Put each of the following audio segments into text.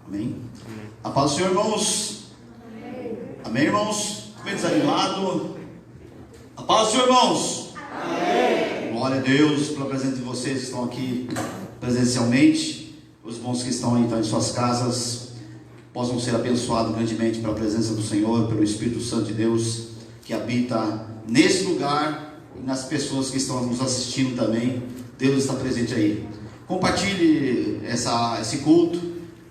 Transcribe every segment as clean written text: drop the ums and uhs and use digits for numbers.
Amém? A paz do Senhor, irmãos. Amém, irmãos? Bem desanimado. A paz do Senhor, irmãos. Amém. Glória a Deus pela presença de vocês que estão aqui presencialmente. Os irmãos que estão aí, em suas casas, possam ser abençoados grandemente pela presença do Senhor, pelo Espírito Santo de Deus que habita nesse lugar e nas pessoas que estão nos assistindo também. Deus está presente aí. Compartilhe esse culto,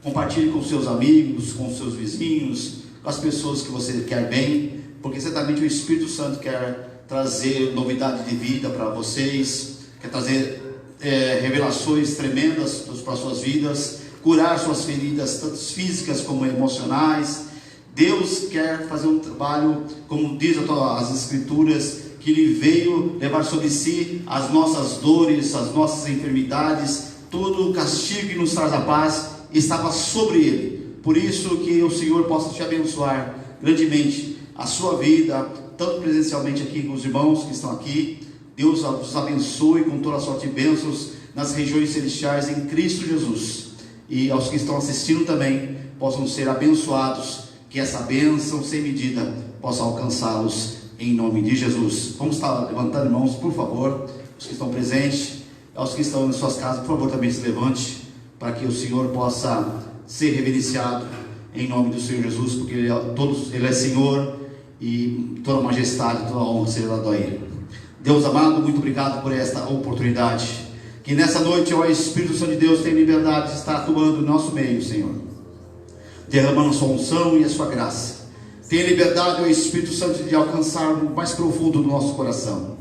compartilhe com seus amigos, com seus vizinhos, com as pessoas que você quer bem, porque certamente o Espírito Santo quer trazer novidade de vida para vocês, quer trazer revelações tremendas para as suas vidas, curar suas feridas, tanto físicas como emocionais. Deus quer fazer um trabalho, como diz as Escrituras, que Ele veio levar sobre si as nossas dores, as nossas enfermidades, todo o castigo que nos traz a paz estava sobre Ele. Por isso que o Senhor possa te abençoar grandemente a sua vida, tanto presencialmente aqui com os irmãos que estão aqui. Deus os abençoe com toda a sorte de bênçãos nas regiões celestiais em Cristo Jesus. E aos que estão assistindo também possam ser abençoados, que essa bênção sem medida possa alcançá-los em nome de Jesus. Vamos estar levantando, irmãos, por favor. Os que estão presentes, aos que estão em suas casas, por favor, também se levante, para que o Senhor possa ser reverenciado em nome do Senhor Jesus, porque Ele é Senhor e toda a majestade, toda a honra seja dada a Ele. Deus amado, muito obrigado por esta oportunidade. Que nessa noite, ó Espírito Santo de Deus, tenha liberdade de estar atuando no nosso meio, Senhor, derramando a sua unção e a sua graça. Tenha liberdade, ó Espírito Santo, de alcançar o mais profundo do nosso coração.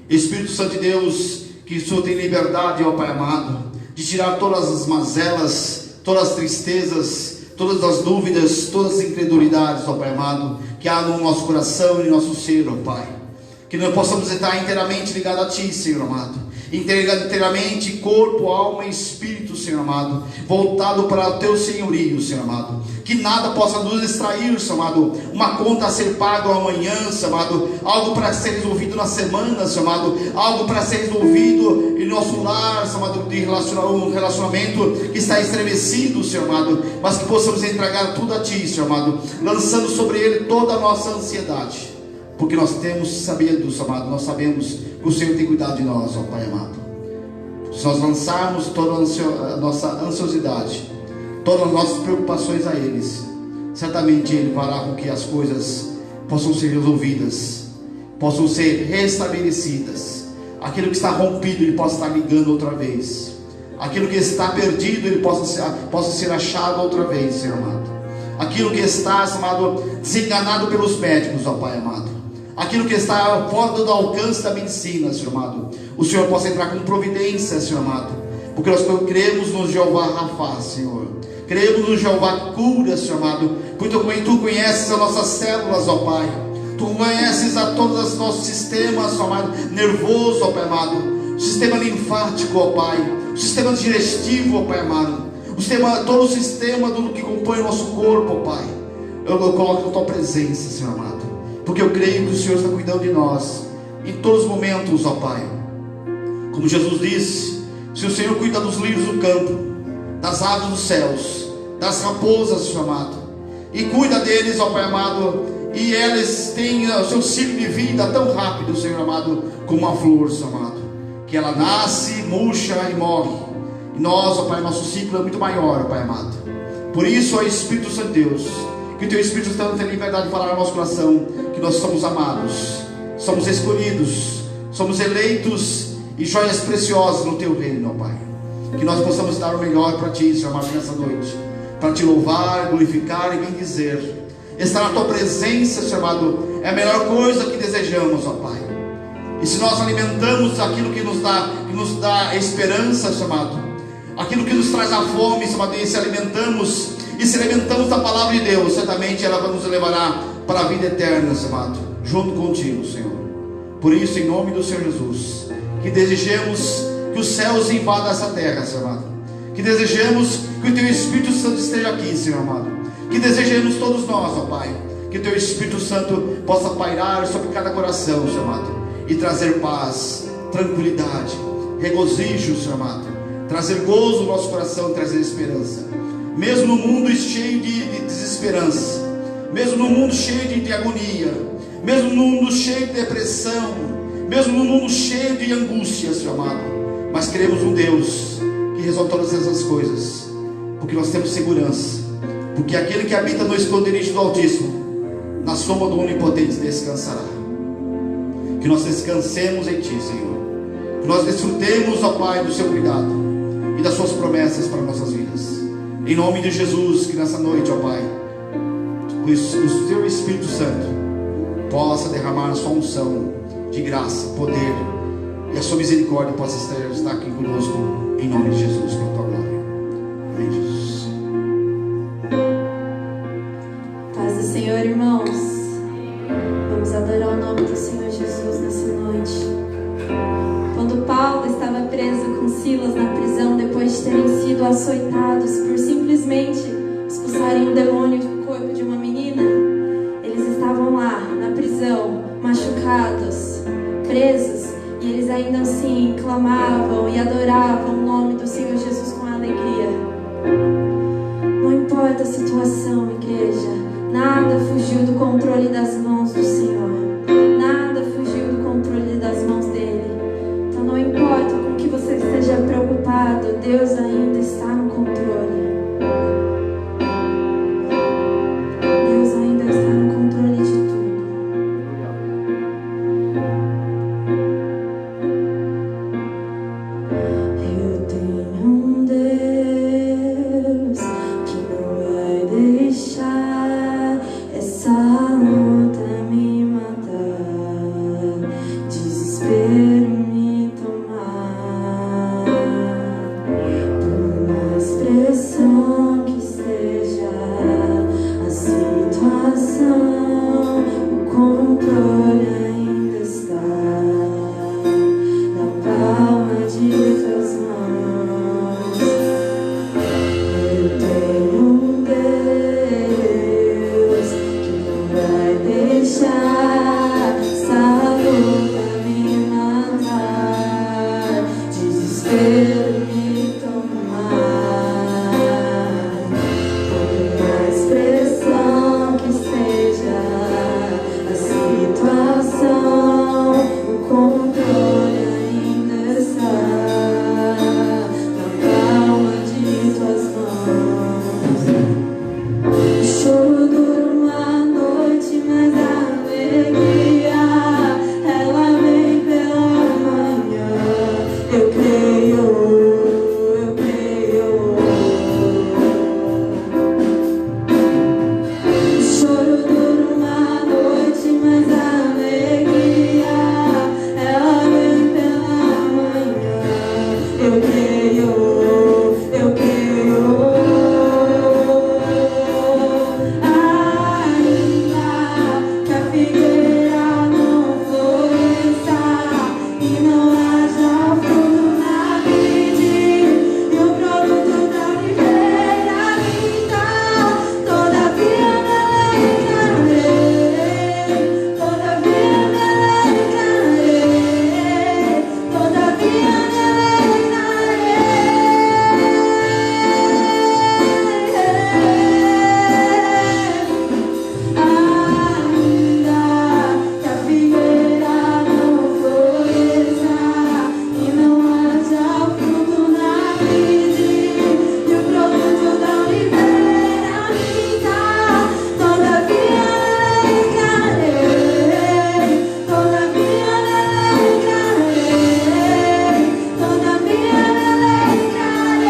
Espírito Santo de Deus, que o Senhor tenha liberdade, ó Pai amado, de tirar todas as mazelas, todas as tristezas, todas as dúvidas, todas as incredulidades, ó Pai amado, que há no nosso coração e no nosso ser, ó Pai. Que nós possamos estar inteiramente ligados a Ti, Senhor amado, inteiramente corpo, alma e espírito, Senhor amado, voltado para o Teu senhorio, Senhor amado. Que nada possa nos distrair, Senhor amado, uma conta a ser paga amanhã, Senhor amado, algo para ser resolvido na semana, Senhor amado, algo para ser resolvido em nosso lar, Senhor amado, de um relacionamento que está estremecido, Senhor amado, mas que possamos entregar tudo a Ti, Senhor amado, lançando sobre Ele toda a nossa ansiedade, porque nós temos sabido, Senhor amado, nós sabemos que o Senhor tem cuidado de nós, ó Pai amado. Se nós lançarmos toda a nossa ansiosidade, todas as nossas preocupações a eles, certamente Ele fará com que as coisas possam ser resolvidas, possam ser restabelecidas. Aquilo que está rompido, Ele possa estar ligando outra vez. Aquilo que está perdido, Ele possa ser achado outra vez, Senhor amado. Aquilo que está, Senhor amado, desenganado pelos médicos, ó Pai amado, aquilo que está fora do alcance da medicina, Senhor amado, o Senhor possa entrar com providência, Senhor amado, porque nós cremos no Jeová Rafa, Senhor. Cremos no Jeová que cura, Senhor amado, porque Tu conheces as nossas células, ó Pai. Tu conheces a todos os nossos sistemas, ó amado, nervoso, ó Pai amado, o sistema linfático, ó Pai, o sistema digestivo, ó Pai amado, todo o sistema do que compõe o nosso corpo, ó Pai. Eu coloco na Tua presença, Senhor amado, porque eu creio que o Senhor está cuidando de nós em todos os momentos, ó Pai. Como Jesus disse, se o Senhor cuida dos lírios do campo, das aves dos céus, das raposas, Senhor amado, e cuida deles, ó Pai amado, e eles têm o seu ciclo de vida tão rápido, Senhor amado, como uma flor, Senhor amado, que ela nasce, murcha e morre. E nós, ó Pai, nosso ciclo é muito maior, ó Pai amado. Por isso, ó Espírito Santo de Deus, que o Teu Espírito Santo tenha liberdade de falar no nosso coração, que nós somos amados, somos escolhidos, somos eleitos e joias preciosas no Teu reino, ó Pai. Que nós possamos dar o melhor para Ti, Senhor amado, nessa noite, para Te louvar, glorificar e bendizer. Estar na Tua presença, Senhor amado, é a melhor coisa que desejamos, ó Pai. E se nós alimentamos aquilo que nos dá esperança, Senhor amado, aquilo que nos traz a fome, Senhor amado, e se alimentamos da palavra de Deus, certamente ela nos levará para a vida eterna, Senhor amado, junto contigo, Senhor. Por isso, em nome do Senhor Jesus, que desejemos que os céus invadam essa terra, Senhor amado, que desejemos que o Teu Espírito Santo esteja aqui, Senhor amado, que desejemos todos nós, ó Pai, que o Teu Espírito Santo possa pairar sobre cada coração, Senhor amado, e trazer paz, tranquilidade, regozijo, Senhor amado, trazer gozo no nosso coração, trazer esperança. mesmo no mundo cheio de desesperança, mesmo no mundo cheio de agonia, mesmo no mundo cheio de depressão, mesmo no mundo cheio de angústias, Senhor amado, mas queremos um Deus que resolve todas essas coisas, porque nós temos segurança, porque aquele que habita no esconderijo do Altíssimo, na sombra do Onipotente descansará. Que nós descansemos em Ti, Senhor, que nós desfrutemos, ó Pai, do Seu cuidado e das Suas promessas para nossas vidas, em nome de Jesus. Que nessa noite, ó Pai, o Teu Espírito Santo possa derramar a Sua unção de graça, poder, e a Sua misericórdia possa estar aqui conosco, em nome de Jesus, para a Tua glória. Amém, Jesus. Paz do Senhor, irmãos. Vamos adorar o nome do Senhor Jesus nessa noite. Quando Paulo estava preso com Silas na prisão, depois de terem sido açoitados por simplesmente expulsarem um demônio do corpo de uma menina, eles estavam lá na prisão, machucados, presos, e eles ainda assim clamavam e adoravam o nome do Senhor Jesus com alegria. Não importa a situação, igreja, nada fugiu do controle das mãos do Senhor, nada fugiu do controle das mãos dele. Então não importa com que você esteja preocupado, Deus ainda está no controle. Deus ainda está no controle de tudo. Eu tenho um Deus que não vai deixar essa luta me matar, desespero me tomar. Por mais pressão que esteja a situação, o controle ainda está na palma de tuas mãos. Eu tenho um Deus que não vai deixar essa luta me matar, desespero me tomar. Por mais pressão que esteja a situação, o controle ainda está na palma de tuas mãos. O choro dura uma noite, mas a alegria ela vem pela manhã. Eu creio, eu creio. O choro dura uma noite, mas a alegria ela vem pela manhã. Eu creio, eu creio. Ainda que a figueira não floresça e não haja fruto na vide, e o produto da oliveira minta, todavia me alegrarei, todavia me alegrarei, todavia me ainda que a figueira não floresça e não haja fruto na vide, e o produto da oliveira minta, todavia me alegrarei, todavia me alegrarei, todavia me alegrarei.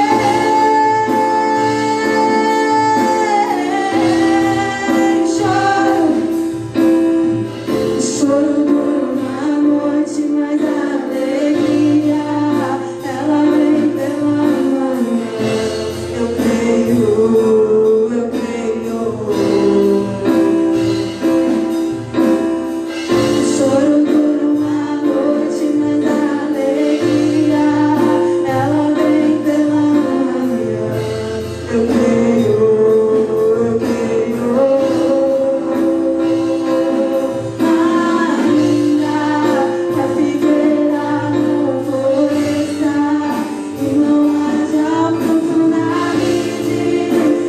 Choro dura uma noite, mas a alegria ela vem pela manhã. Eu creio, eu creio. Choro dura uma noite, mas a alegria ela vem pela manhã. Eu creio, eu creio. Ainda que a figueira não floresça e não haja fruto na vide,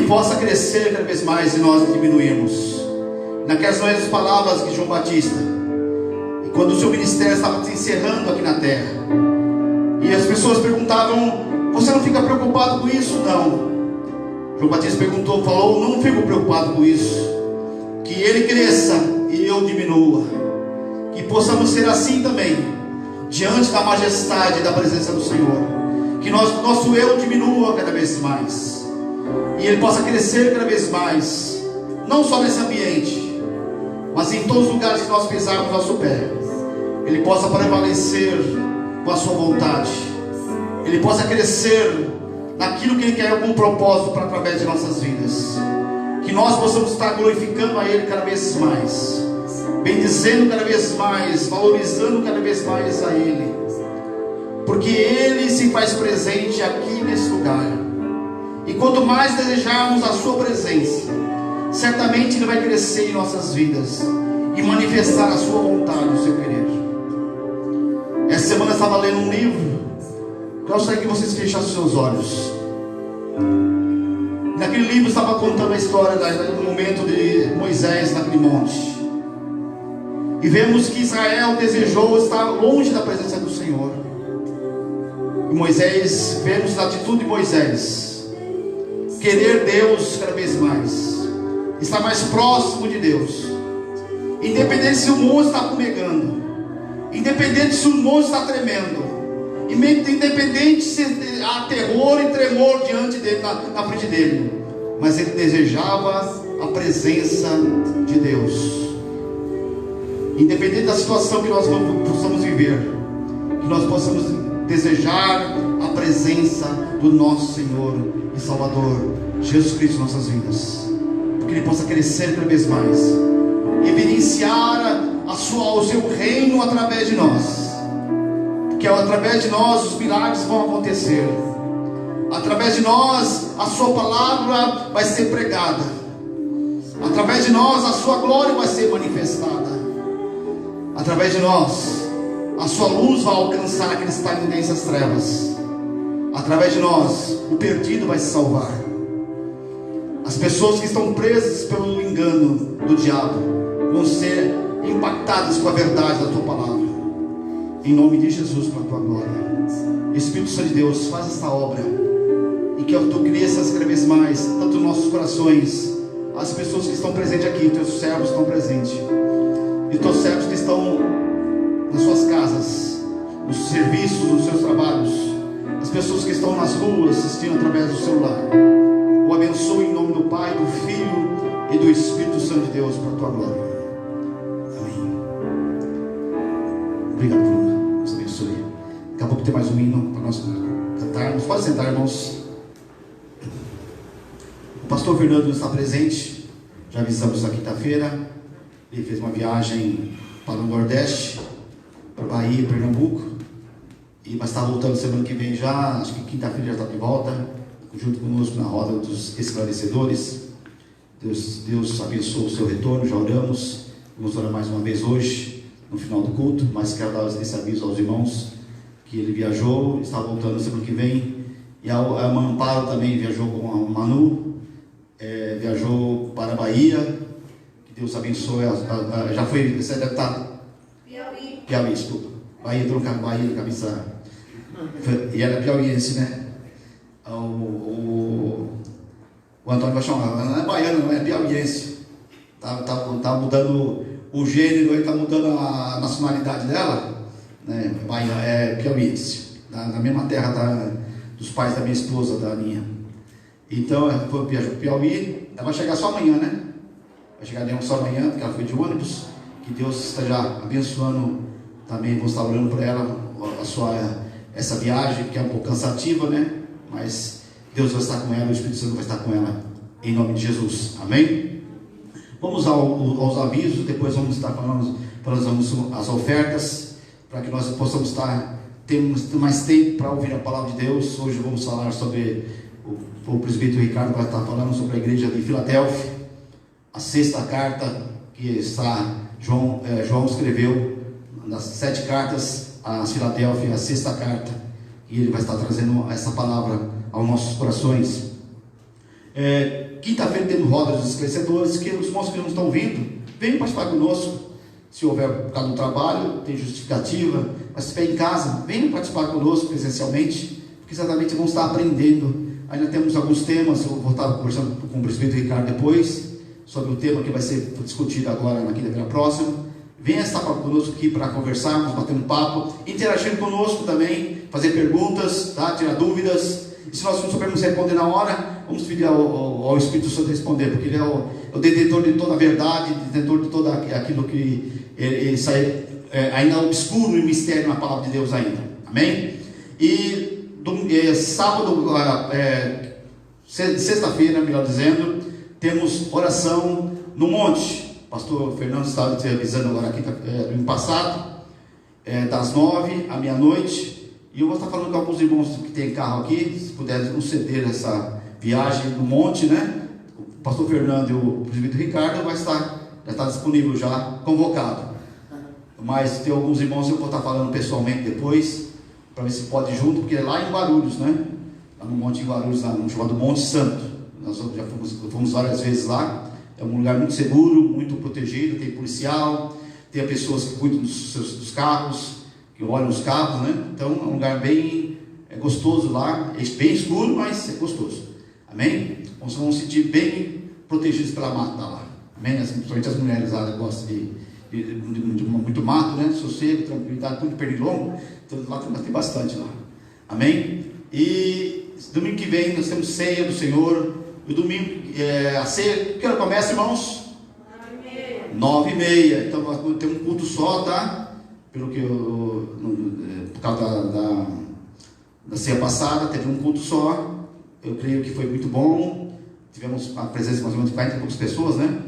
possa crescer cada vez mais e nós diminuirmos. Naquelas mesmas palavras que João Batista, e quando o seu ministério estava se encerrando aqui na terra, e as pessoas perguntavam: você não fica preocupado com isso? Não. João Batista falou: não fico preocupado com isso, que ele cresça e eu diminua, que possamos ser assim também, diante da majestade da presença do Senhor, que nosso eu diminua cada vez mais, e ele possa crescer cada vez mais, não só nesse ambiente, mas em todos os lugares que nós pisarmos nosso pé, ele possa prevalecer com a sua vontade, ele possa crescer naquilo que ele quer com um propósito através de nossas vidas, que nós possamos estar glorificando a ele cada vez mais, bendizendo cada vez mais, valorizando cada vez mais a ele, porque ele se faz presente aqui nesse lugar, e quanto mais desejarmos a sua presença, certamente ele vai crescer em nossas vidas e manifestar a sua vontade, o seu querer. Essa semana eu estava lendo um livro, eu gostaria que vocês fechassem seus olhos. Naquele livro estava contando a história do momento de Moisés naquele monte, e vemos que Israel desejou estar longe da presença do Senhor, e Moisés, vemos na atitude de Moisés, querer Deus cada vez mais, estar mais próximo de Deus, independente se o monte está fumegando, independente se o monte está tremendo, independente se há terror e tremor diante dele, na frente dele, mas ele desejava a presença de Deus. Independente da situação que nós possamos viver, que nós possamos desejar a presença do nosso Senhor e Salvador Jesus Cristo em nossas vidas, porque ele possa crescer cada vez mais, evidenciar o seu reino através de nós, porque através de nós os milagres vão acontecer, através de nós a sua palavra vai ser pregada, através de nós a sua glória vai ser manifestada, através de nós a sua luz vai alcançar aqueles que estão em densas trevas, através de nós o perdido vai se salvar, as pessoas que estão presas pelo engano do diabo vão ser impactadas com a verdade da tua palavra, em nome de Jesus, para a tua glória. Espírito Santo de Deus, faz esta obra, e que tu cresças cada vez mais, tanto nos nossos corações, as pessoas que estão presentes aqui, teus servos estão presentes, e teus servos que estão nas suas casas, nos serviços, nos seus trabalhos, as pessoas que estão nas ruas assistindo através do celular, o abençoe em nome do Pai, do Filho e do Espírito Santo de Deus, para a tua glória. Amém. Obrigado, Bruno. Deus abençoe. Daqui a pouco tem mais um hino para nós cantarmos. Pode sentar, irmãos. O pastor Fernando está presente. Já avisamos na quinta-feira. Ele fez uma viagem para o Nordeste, para Bahia, Pernambuco, mas está voltando semana que vem já. Acho que quinta-feira já está de volta, junto conosco na roda dos esclarecedores. Deus abençoe o seu retorno. Já oramos, vamos orar mais uma vez hoje no final do culto, mas quero dar esse aviso aos irmãos que ele viajou, está voltando semana que vem, e a Amparo também viajou com a Manu, viajou para a Bahia. Que Deus abençoe. Já foi, você deve estar Piauí, desculpa, Bahia, trocando Bahia, cabeça, e era piauiense, né? O Antônio vai chamar, não é baiano, não é piauiense. Tá mudando o gênero, ele está mudando a nacionalidade dela, né? É piauiense, na mesma terra dos pais da minha esposa, da Aninha. Então, foi para Piauí. Ela vai chegar só amanhã, né? Vai chegar só amanhã, porque ela foi de ônibus. Que Deus esteja abençoando também. Vou estar orando por ela, essa viagem, que é um pouco cansativa, né? Mas Deus vai estar com ela, o Espírito Santo vai estar com ela, em nome de Jesus. Amém? Vamos aos avisos, depois vamos estar falando as ofertas, para que nós possamos ter mais tempo para ouvir a palavra de Deus. Hoje vamos falar sobre, o presbítero Ricardo vai estar falando sobre a igreja de Filadélfia, a 6ª carta que João escreveu, nas 7 cartas a Filadélfia, a 6ª carta, e ele vai estar trazendo essa palavra aos nossos corações. Quinta-feira temos roda dos esclarecedores, que os irmãos que não estão vindo, venham participar conosco. Se houver por causa do trabalho, tem justificativa, mas se estiver em casa, venham participar conosco presencialmente, porque certamente vão estar aprendendo Ainda temos alguns temas, eu vou estar conversando com o presbítero Ricardo depois, sobre o tema que vai ser discutido agora na quinta-feira próxima. Venha estar conosco aqui para conversarmos, bater um papo, interagir conosco também, fazer perguntas, tá? Tirar dúvidas. E se nós não soubermos responder na hora, vamos pedir ao Espírito Santo responder, porque ele é o detentor de toda a verdade, detentor de tudo aquilo que ele sai ainda obscuro e mistério na palavra de Deus ainda. Amém? E sábado, sexta-feira, melhor dizendo, temos oração no monte. O pastor Fernando estava te avisando agora aqui no passado, das 9 à meia-noite. E eu vou estar falando com alguns irmãos que tem carro aqui, se puderem nos ceder essa viagem no monte, né? O pastor Fernando e o presbítero Ricardo já está disponível, já convocado. Mas tem alguns irmãos que eu vou estar falando pessoalmente depois, para ver se pode ir junto, porque é lá em Guarulhos, né? Lá no Monte de Guarulhos, lá no chamado Monte Santo. Nós já fomos várias vezes lá. É um lugar muito seguro, muito protegido, tem policial, tem pessoas que cuidam dos carros, que olham os carros, né? Então é um lugar bem gostoso lá, é bem escuro, mas é gostoso. Amém? Então, vocês vão se sentir bem protegidos pela mata lá. Amém? Principalmente as mulheres lá gostam de muito mato, né? Sossego, tranquilidade, tudo pernilongo. Então lá tem bastante lá. Amém? E domingo que vem nós temos ceia do Senhor. E o domingo, a ceia, que hora começa, irmãos? 9h30. Então nós temos um culto só, tá? Pelo que por causa da ceia passada, teve um culto só. Eu creio que foi muito bom. Tivemos a presença de mais ou menos 40 e poucas pessoas, né?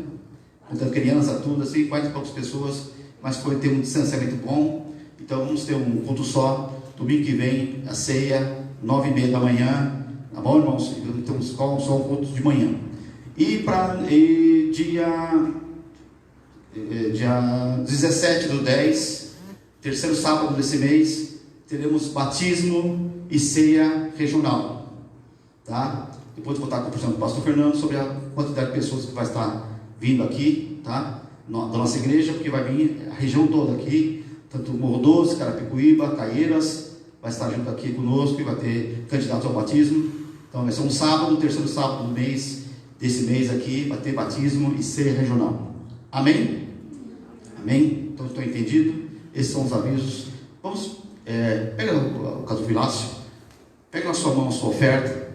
Contando criança, tudo assim, 40 e poucas pessoas. Mas ter um distanciamento bom. Então vamos ter um culto só. Domingo que vem, a ceia, 9h30 da manhã. Tá bom, irmãos? Então só um culto de manhã. E dia 17/10, terceiro sábado desse mês, teremos batismo e ceia regional. Tá? Depois vou estar conversando com o pastor Fernando sobre a quantidade de pessoas que vai estar vindo aqui, tá? Da nossa igreja, porque vai vir a região toda aqui, tanto Morro Doce, Carapicuíba, Caieiras, vai estar junto aqui conosco e vai ter candidatos ao batismo. Então vai ser um sábado, terceiro sábado do mês, desse mês aqui, vai ter batismo e ceia regional. Amém? Amém? Então estou entendido? Esses são os avisos. Vamos, pega o caso Vilácio, pega na sua mão a sua oferta,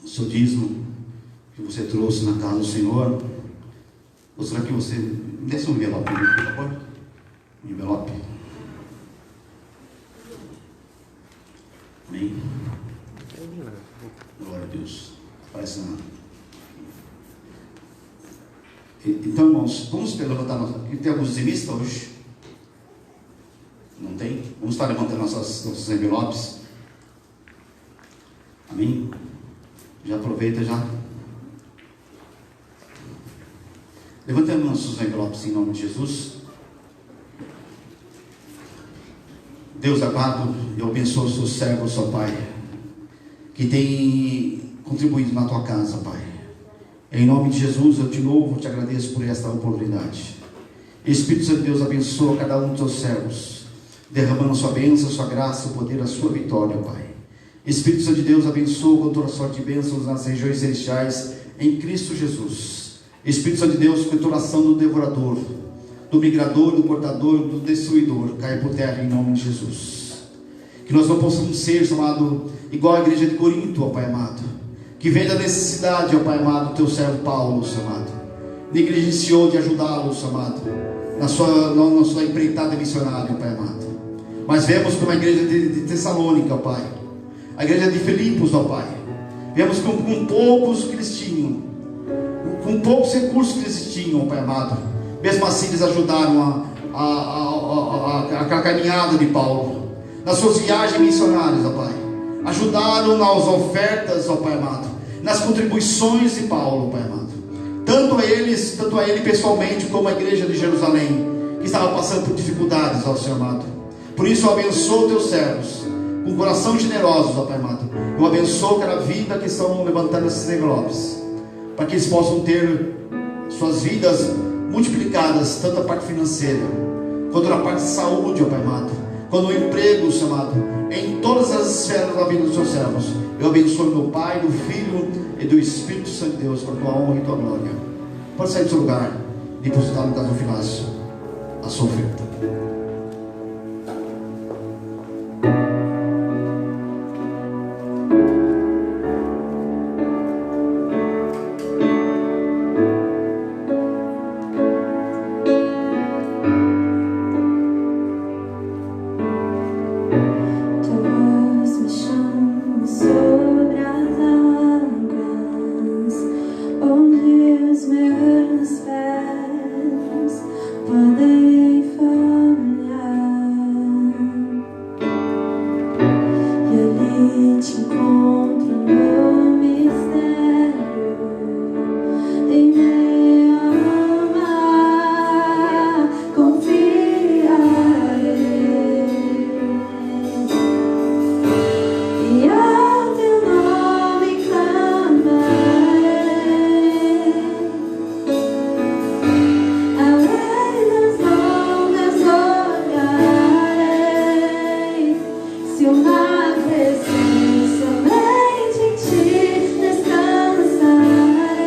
o seu dízimo que você trouxe na casa do Senhor. Ou será que você... Me desce um envelope, por favor. Um envelope. Amém? Glória a Deus. Parece nada. Então, irmãos, vamos levantar nossa... Tem alguns dizimistas hoje? Não tem? Vamos estar levantando nossos envelopes. Amém? Já aproveita, já. Levantemos nossos envelopes em nome de Jesus. Deus amado, eu abençoo os seus servos, ó Pai, que tem contribuído na tua casa, Pai. Em nome de Jesus, eu de novo te agradeço por esta oportunidade. Espírito Santo de Deus, abençoa cada um dos teus servos, derramando a sua bênção, a sua graça, o poder, a sua vitória, Pai. Espírito Santo de Deus, abençoa com toda a sorte de bênçãos nas regiões celestiais, em Cristo Jesus. Espírito Santo de Deus, com toda a ação do devorador, do migrador, do portador, do destruidor, cai por terra em nome de Jesus. Que nós não possamos ser, chamado, igual a igreja de Corinto, ó Pai amado, que vem da necessidade, ó Pai amado, do teu servo Paulo, amado, negligenciou de ajudá-los, amado, na sua empreitada missionária, ó Pai amado. Mas vemos como a igreja de Tessalônica, ó Pai, a igreja de Filipos, ó Pai, vemos com poucos que eles tinham, com poucos recursos que eles tinham, ó Pai amado, mesmo assim eles ajudaram a caminhada de Paulo, nas suas viagens missionárias, ó Pai, ajudaram nas ofertas, ó Pai amado, nas contribuições de Paulo, ó Pai amado, tanto a ele pessoalmente, como a igreja de Jerusalém, que estava passando por dificuldades, ó Senhor amado. Por isso eu abençoo teus servos, com coração generosos, ó Pai amado. Eu abençoo cada vida que estão levantando esses envelopes, para que eles possam ter suas vidas multiplicadas, tanto a parte financeira, quanto na parte de saúde, ó Pai amado, quando o emprego, Senhor amado, em todas as esferas da vida dos seus servos. Eu abençoo no Pai, do Filho e do Espírito Santo de Deus, para a tua honra e tua glória. Pode sair do seu lugar e depositar no gasofilácio a sua oferta. Presença, somente em ti descansarei.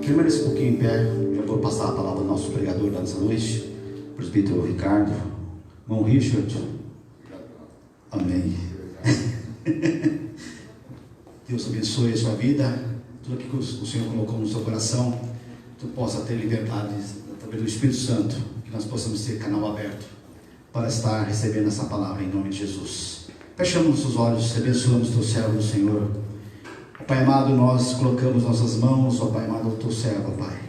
Permaneça um pouquinho em pé. Já vou passar a palavra ao nosso pregador nessa noite, o presbítero Ricardo. Irmão Richard. Amém. Deus abençoe a sua vida. Tudo aquilo que o Senhor colocou no seu coração, tu possa ter liberdade através do Espírito Santo, que nós possamos ser canal aberto para estar recebendo essa palavra em nome de Jesus. Fechamos nossos olhos, abençoamos teu servo, Senhor. Ó Pai amado, nós colocamos nossas mãos, ó Pai amado, ao teu servo, Pai,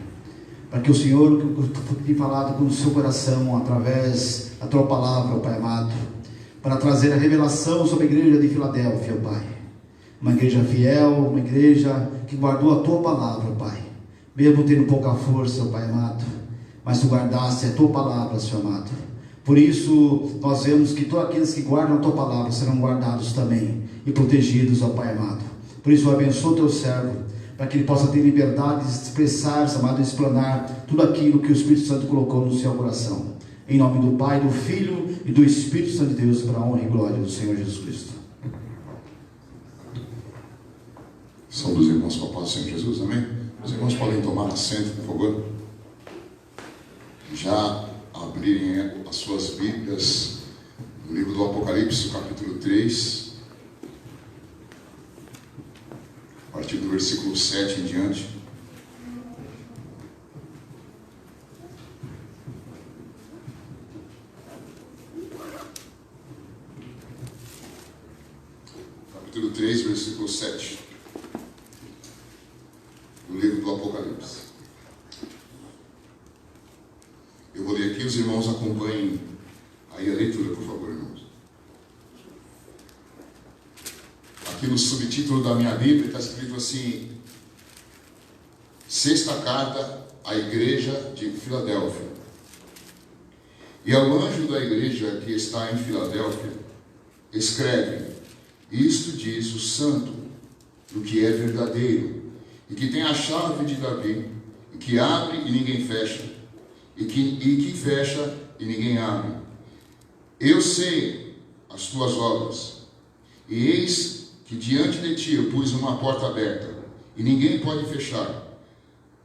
para que o Senhor, que tem falado com o seu coração, através da tua palavra, ó Pai amado, para trazer a revelação sobre a igreja de Filadélfia, ó Pai, uma igreja fiel, uma igreja que guardou a tua palavra, Pai, mesmo tendo pouca força, ó Pai amado, mas tu guardaste a tua palavra, Senhor amado. Por isso, nós vemos que todos aqueles que guardam a tua palavra serão guardados também e protegidos, ó Pai amado. Por isso, eu abençoo o teu servo, para que ele possa ter liberdade de expressar, amado, de explanar tudo aquilo que o Espírito Santo colocou no seu coração. Em nome do Pai, do Filho e do Espírito Santo de Deus, para a honra e glória do Senhor Jesus Cristo. Saúde os irmãos com a paz do Senhor Jesus, amém? Os irmãos podem tomar assento, por favor. Já abrirem as suas Bíblias no livro do Apocalipse, capítulo 3, a partir do versículo 7 em diante. Capítulo 3, versículo 7 do livro do Apocalipse. Eu vou ler aqui, os irmãos acompanhem aí a leitura, por favor, irmãos. Aqui no subtítulo da minha Bíblia está escrito assim: Sexta carta à igreja de Filadélfia. E ao anjo da igreja que está em Filadélfia, escreve: Isto diz o santo, o que é verdadeiro, e que tem a chave de Davi, e que abre e ninguém fecha, e que fecha e ninguém abre. Eu sei as tuas obras, e eis que diante de ti eu pus uma porta aberta, e ninguém pode fechar.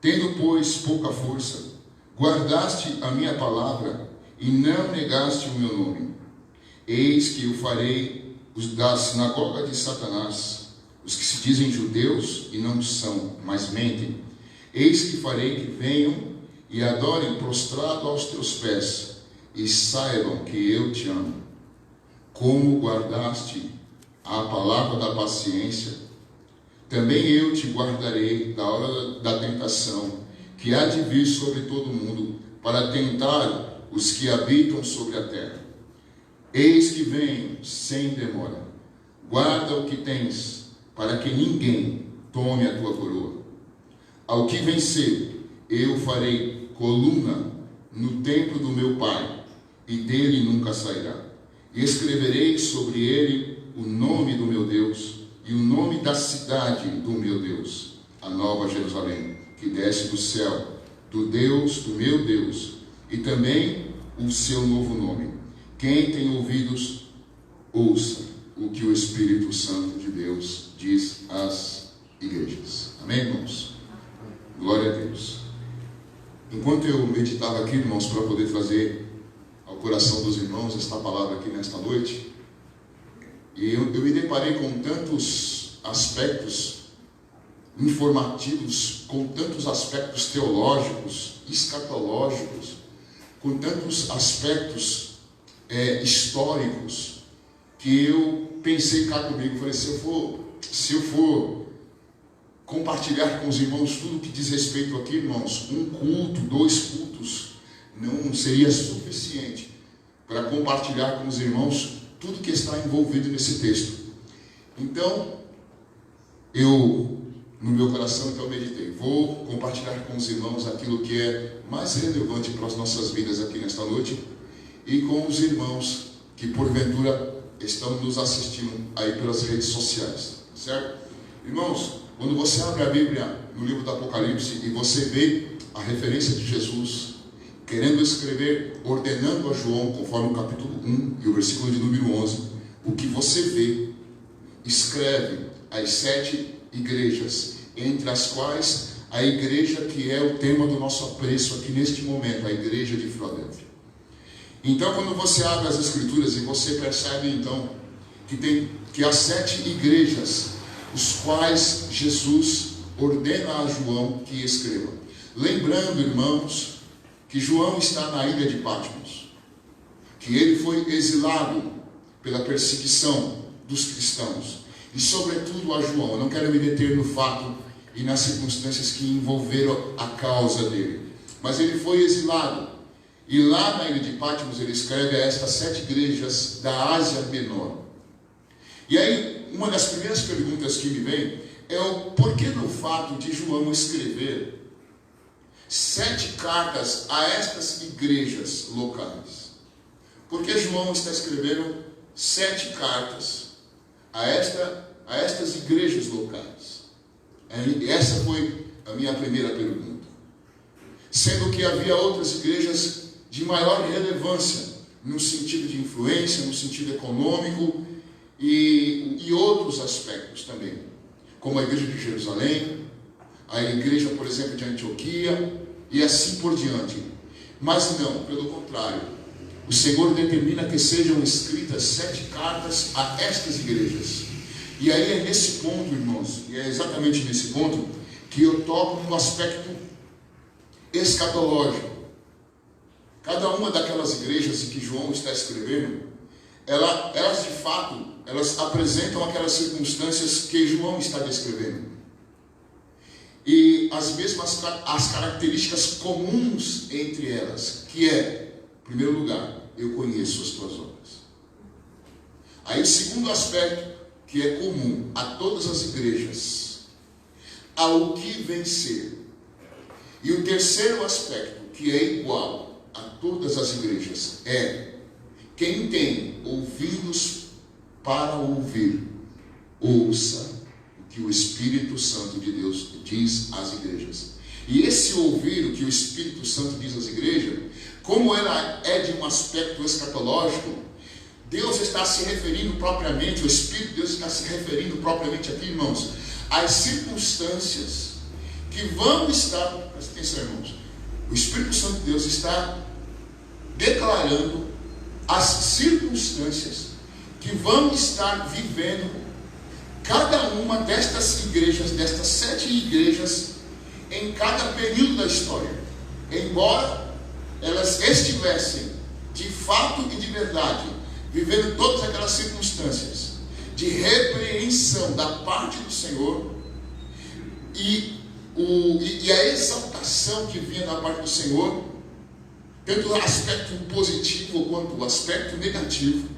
Tendo, pois, pouca força, guardaste a minha palavra, e não negaste o meu nome. Eis que eu farei os da sinagoga de Satanás, os que se dizem judeus e não são, mas mentem. Eis que farei que venham e adorem prostrado aos teus pés, e saibam que eu te amo. Como guardaste a palavra da paciência, também eu te guardarei da hora da tentação, que há de vir sobre todo o mundo, para tentar os que habitam sobre a terra. Eis que venho sem demora. Guarda o que tens, para que ninguém tome a tua coroa. Ao que vencer, eu farei coluna no templo do meu Pai, e dele nunca sairá. E escreverei sobre ele o nome do meu Deus, e o nome da cidade do meu Deus, a nova Jerusalém, que desce do céu, do Deus, do meu Deus, e também o seu novo nome. Quem tem ouvidos, ouça o que o Espírito Santo de Deus diz às igrejas. Amém, irmãos? Glória a Deus. Enquanto eu meditava aqui, irmãos, para poder trazer ao coração dos irmãos esta palavra aqui nesta noite, e eu me deparei com tantos aspectos informativos, com tantos aspectos teológicos, escatológicos, com tantos aspectos históricos, que eu pensei cá comigo, falei, se eu for compartilhar com os irmãos tudo que diz respeito aqui, irmãos, um culto, 2 cultos, não seria suficiente para compartilhar com os irmãos tudo que está envolvido nesse texto. Então, no meu coração, meditei, vou compartilhar com os irmãos aquilo que é mais relevante para as nossas vidas aqui nesta noite, e com os irmãos que porventura estão nos assistindo aí pelas redes sociais, certo? Irmãos, quando você abre a Bíblia no livro do Apocalipse e você vê a referência de Jesus querendo escrever, ordenando a João, conforme o capítulo 1 e o versículo de número 11, o que você vê, escreve as 7 igrejas, entre as quais a igreja que é o tema do nosso apreço aqui neste momento, a igreja de Filadélfia. Então, quando você abre as Escrituras e você percebe então que há 7 igrejas, os quais Jesus ordena a João que escreva. Lembrando, irmãos, que João está na ilha de Patmos, que ele foi exilado pela perseguição dos cristãos, e sobretudo a João. Eu não quero me deter no fato e nas circunstâncias que envolveram a causa dele, mas ele foi exilado, e lá na ilha de Patmos ele escreve a estas 7 igrejas da Ásia Menor. E aí, uma das primeiras perguntas que me vem é o porquê do fato de João escrever 7 cartas a estas igrejas locais. Por que João está escrevendo 7 cartas a estas igrejas locais? Essa foi a minha primeira pergunta. Sendo que havia outras igrejas de maior relevância, no sentido de influência, no sentido econômico e outros aspectos também, como a igreja de Jerusalém, a igreja, por exemplo, de Antioquia, e assim por diante. Mas não, pelo contrário, o Senhor determina que sejam escritas 7 cartas a estas igrejas. E aí é nesse ponto, irmãos, e é exatamente nesse ponto que eu toco no aspecto escatológico. Cada uma daquelas igrejas em que João está escrevendo, elas de fato, elas apresentam aquelas circunstâncias que João está descrevendo. E as características comuns entre elas, que é, em primeiro lugar, eu conheço as tuas obras. Aí o segundo aspecto, que é comum a todas as igrejas, ao que vencer. E o terceiro aspecto, que é igual a todas as igrejas, é: quem tem ouvidos para ouvir, ouça o que o Espírito Santo de Deus diz às igrejas. E esse ouvir o que o Espírito Santo diz às igrejas, como ela é de um aspecto escatológico, Deus está se referindo propriamente, o Espírito de Deus está se referindo propriamente aqui, irmãos, às circunstâncias que vão estar, presta atenção, irmãos, o Espírito Santo de Deus está declarando as circunstâncias que vão estar vivendo cada uma destas igrejas, destas 7 igrejas, em cada período da história. Embora elas estivessem de fato e de verdade vivendo todas aquelas circunstâncias de repreensão da parte do Senhor e a exaltação que vinha da parte do Senhor, tanto o aspecto positivo quanto o aspecto negativo,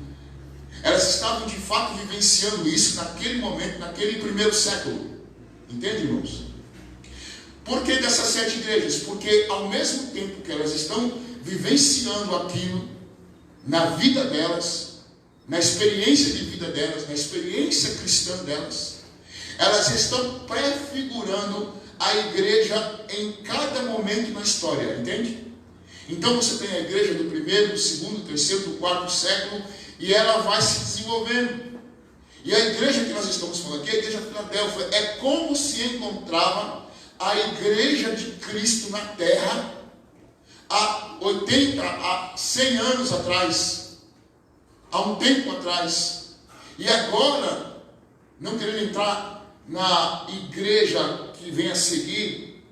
elas estavam de fato vivenciando isso naquele momento, naquele primeiro século. Entende, irmãos? Por que dessas 7 igrejas? Porque ao mesmo tempo que elas estão vivenciando aquilo na vida delas, na experiência de vida delas, na experiência cristã delas, elas estão prefigurando a igreja em cada momento na história, entende? Então você tem a igreja do 1º, do 2º, do 3º, do 4º século, e ela vai se desenvolvendo. E a igreja que nós estamos falando aqui, a igreja de Filadélfia, é como se encontrava a igreja de Cristo na terra há 80, há 100 anos atrás, há um tempo atrás. E agora, não querendo entrar na igreja que vem a seguir,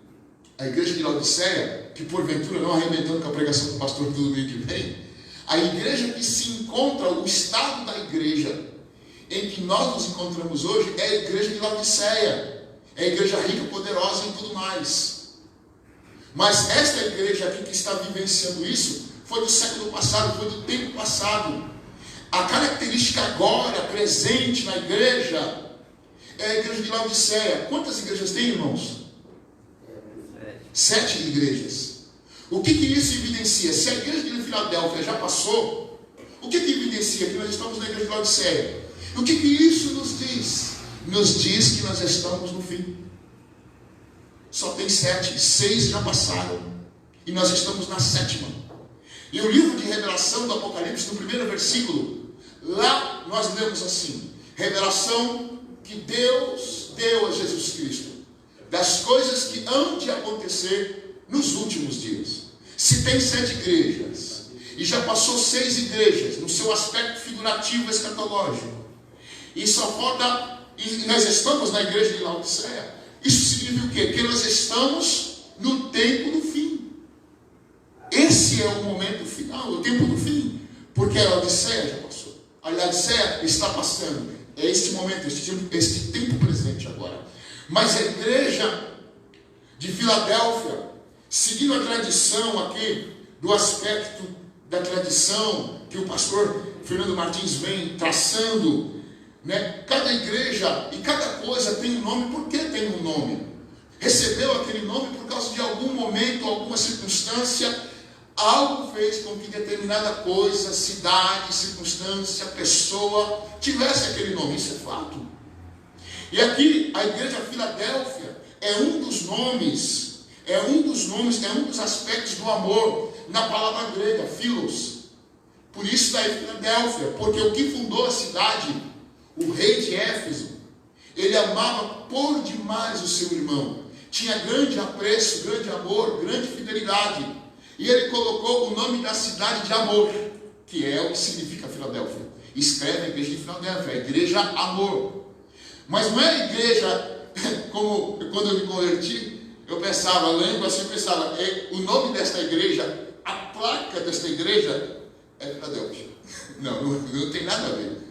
a igreja de Laodiceia, que porventura não arrebentando com a pregação do pastor do domingo que vem, a igreja que se encontra, o estado da igreja em que nós nos encontramos hoje é a igreja de Laodiceia, é a igreja rica, poderosa e tudo mais. Mas esta igreja aqui que está vivenciando isso foi do século passado, foi do tempo passado. A característica agora presente na igreja é a igreja de Laodiceia. Quantas igrejas tem, irmãos? 7 igrejas. O que isso evidencia? Se a igreja de Filadélfia já passou, o que evidencia? Que nós estamos na igreja de Laodiceia. O que isso nos diz? Nos diz que nós estamos no fim. Só tem 7, 6 já passaram, e nós estamos na 7ª. E o livro de Revelação do Apocalipse, no 1º versículo, lá nós lemos assim: revelação que Deus deu a Jesus Cristo. das coisas que hão de acontecer nos últimos dias. Se tem 7 igrejas, e já passou 6 igrejas, no seu aspecto figurativo escatológico, e só falta, e nós estamos na igreja de Laodiceia, isso significa o quê? Que nós estamos no tempo do fim. Esse é o momento final, o tempo do fim, porque a Laodiceia já passou, a Laodiceia está passando, é este momento, este tempo presente agora. Mas a igreja de Filadélfia, seguindo a tradição aqui, do aspecto da tradição que o pastor Fernando Martins vem traçando, né? Cada igreja e cada coisa tem um nome. Por que tem um nome? Recebeu aquele nome por causa de algum momento, alguma circunstância, algo fez com que determinada coisa, cidade, circunstância, pessoa tivesse aquele nome. Isso é fato. E aqui a igreja Filadélfia é um dos nomes, é um dos aspectos do amor na palavra grega, philos. Por isso daí Filadélfia, porque o que fundou a cidade, o rei de Éfeso, ele amava por demais o seu irmão, tinha grande apreço, grande amor, grande fidelidade, e ele colocou o nome da cidade de amor, que é o que significa Filadélfia. Escreve a igreja de Filadélfia, a igreja amor. Mas não é a igreja, como quando eu me converti, eu pensava, lembro assim, eu pensava, o nome desta igreja, a placa desta igreja é Filadélfia. Não tem nada a ver.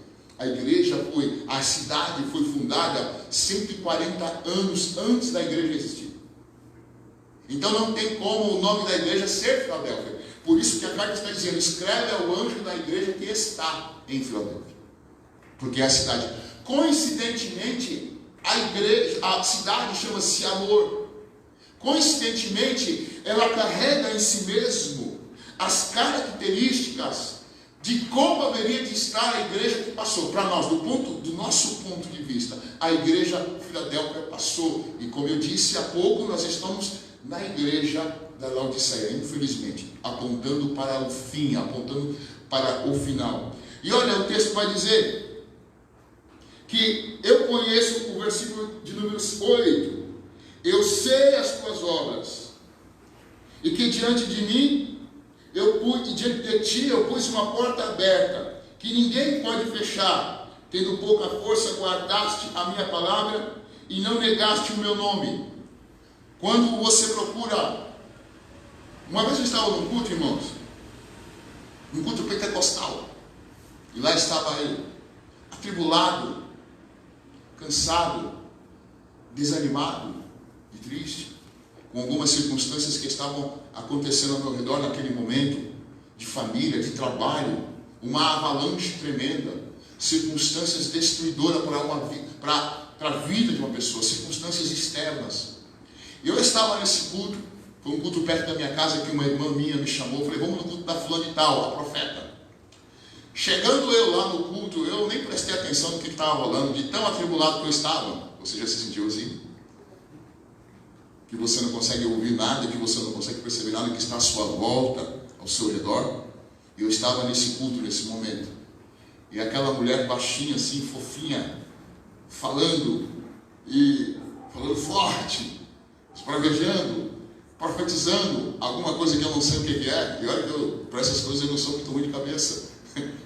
A cidade foi fundada 140 anos antes da igreja existir. Então não tem como o nome da igreja ser Filadélfia. Por isso que a carta está dizendo, escreve ao anjo da igreja que está em Filadélfia. Porque é a cidade. Coincidentemente, a cidade chama-se amor. Coincidentemente, ela carrega em si mesmo as características de como haveria de estar a igreja que passou. Para nós, do nosso ponto de vista, a igreja Filadélfia passou. E como eu disse há pouco, nós estamos na igreja da Laodiceia, infelizmente, apontando para o fim, apontando para o final. E olha, o texto vai dizer que eu conheço o versículo de número 8. Eu sei as tuas obras, e que diante de mim, diante de ti, eu pus uma porta aberta, que ninguém pode fechar. Tendo pouca força, guardaste a minha palavra, e não negaste o meu nome. Quando você procura... Uma vez eu estava num culto, irmãos, num culto pentecostal, e lá estava ele, atribulado, cansado, desanimado e triste, com algumas circunstâncias que estavam acontecendo ao meu redor naquele momento, de família, de trabalho, uma avalanche tremenda, circunstâncias destruidoras para a vida de uma pessoa, circunstâncias externas. E eu estava nesse culto, foi um culto perto da minha casa que uma irmã minha me chamou, falei, vamos no culto da fulana de tal, a profeta. Chegando eu lá no culto, eu nem prestei atenção no que estava rolando, de tão atribulado que eu estava. Você já se sentiu assim? Que você não consegue ouvir nada, que você não consegue perceber nada que está à sua volta, ao seu redor. E eu estava nesse culto, nesse momento. E aquela mulher baixinha, assim, fofinha, falando forte, espravejando, profetizando alguma coisa que eu não sei o que é. E olha que para essas coisas eu não sou muito ruim de cabeça.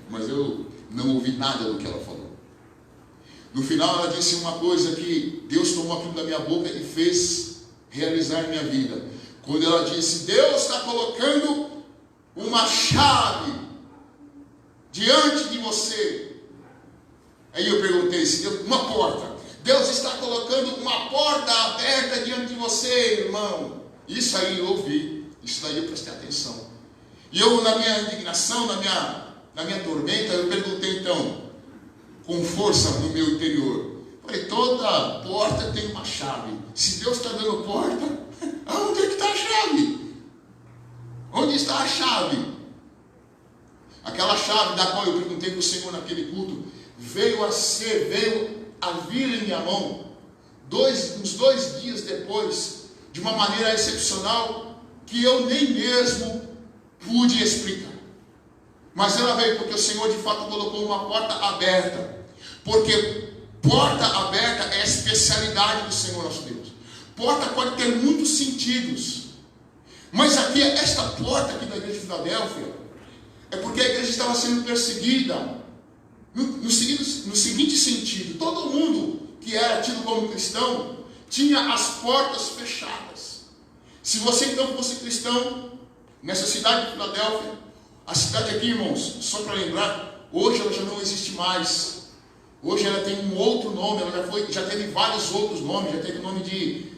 Mas eu não ouvi nada do que ela falou. No final ela disse uma coisa que Deus tomou aquilo da minha boca e fez realizar minha vida. Quando ela disse, Deus está colocando uma chave diante de você. Aí eu perguntei, se Deus, uma porta. Deus está colocando uma porta aberta diante de você, irmão. Isso aí eu ouvi, isso aí eu prestei atenção. E eu, na minha indignação, na minha tormenta, eu perguntei então, com força no meu interior, falei, toda porta tem uma chave. Se Deus está dando porta, onde é que está a chave? Onde está a chave? Aquela chave da qual eu perguntei para o Senhor naquele culto, veio a vir em minha mão, uns 2 dias depois, de uma maneira excepcional, que eu nem mesmo pude explicar. Mas ela veio porque o Senhor de fato colocou uma porta aberta. Porque porta aberta é a especialidade do Senhor nosso Deus. Porta pode ter muitos sentidos. Mas aqui, esta porta aqui da igreja de Filadélfia, é porque a igreja estava sendo perseguida no seguinte sentido: todo mundo que era tido como cristão tinha as portas fechadas. Se você então fosse cristão nessa cidade de Filadélfia, a cidade aqui, irmãos, só para lembrar, hoje ela já não existe mais. Hoje ela tem um outro nome, ela já teve vários outros nomes, já teve o nome de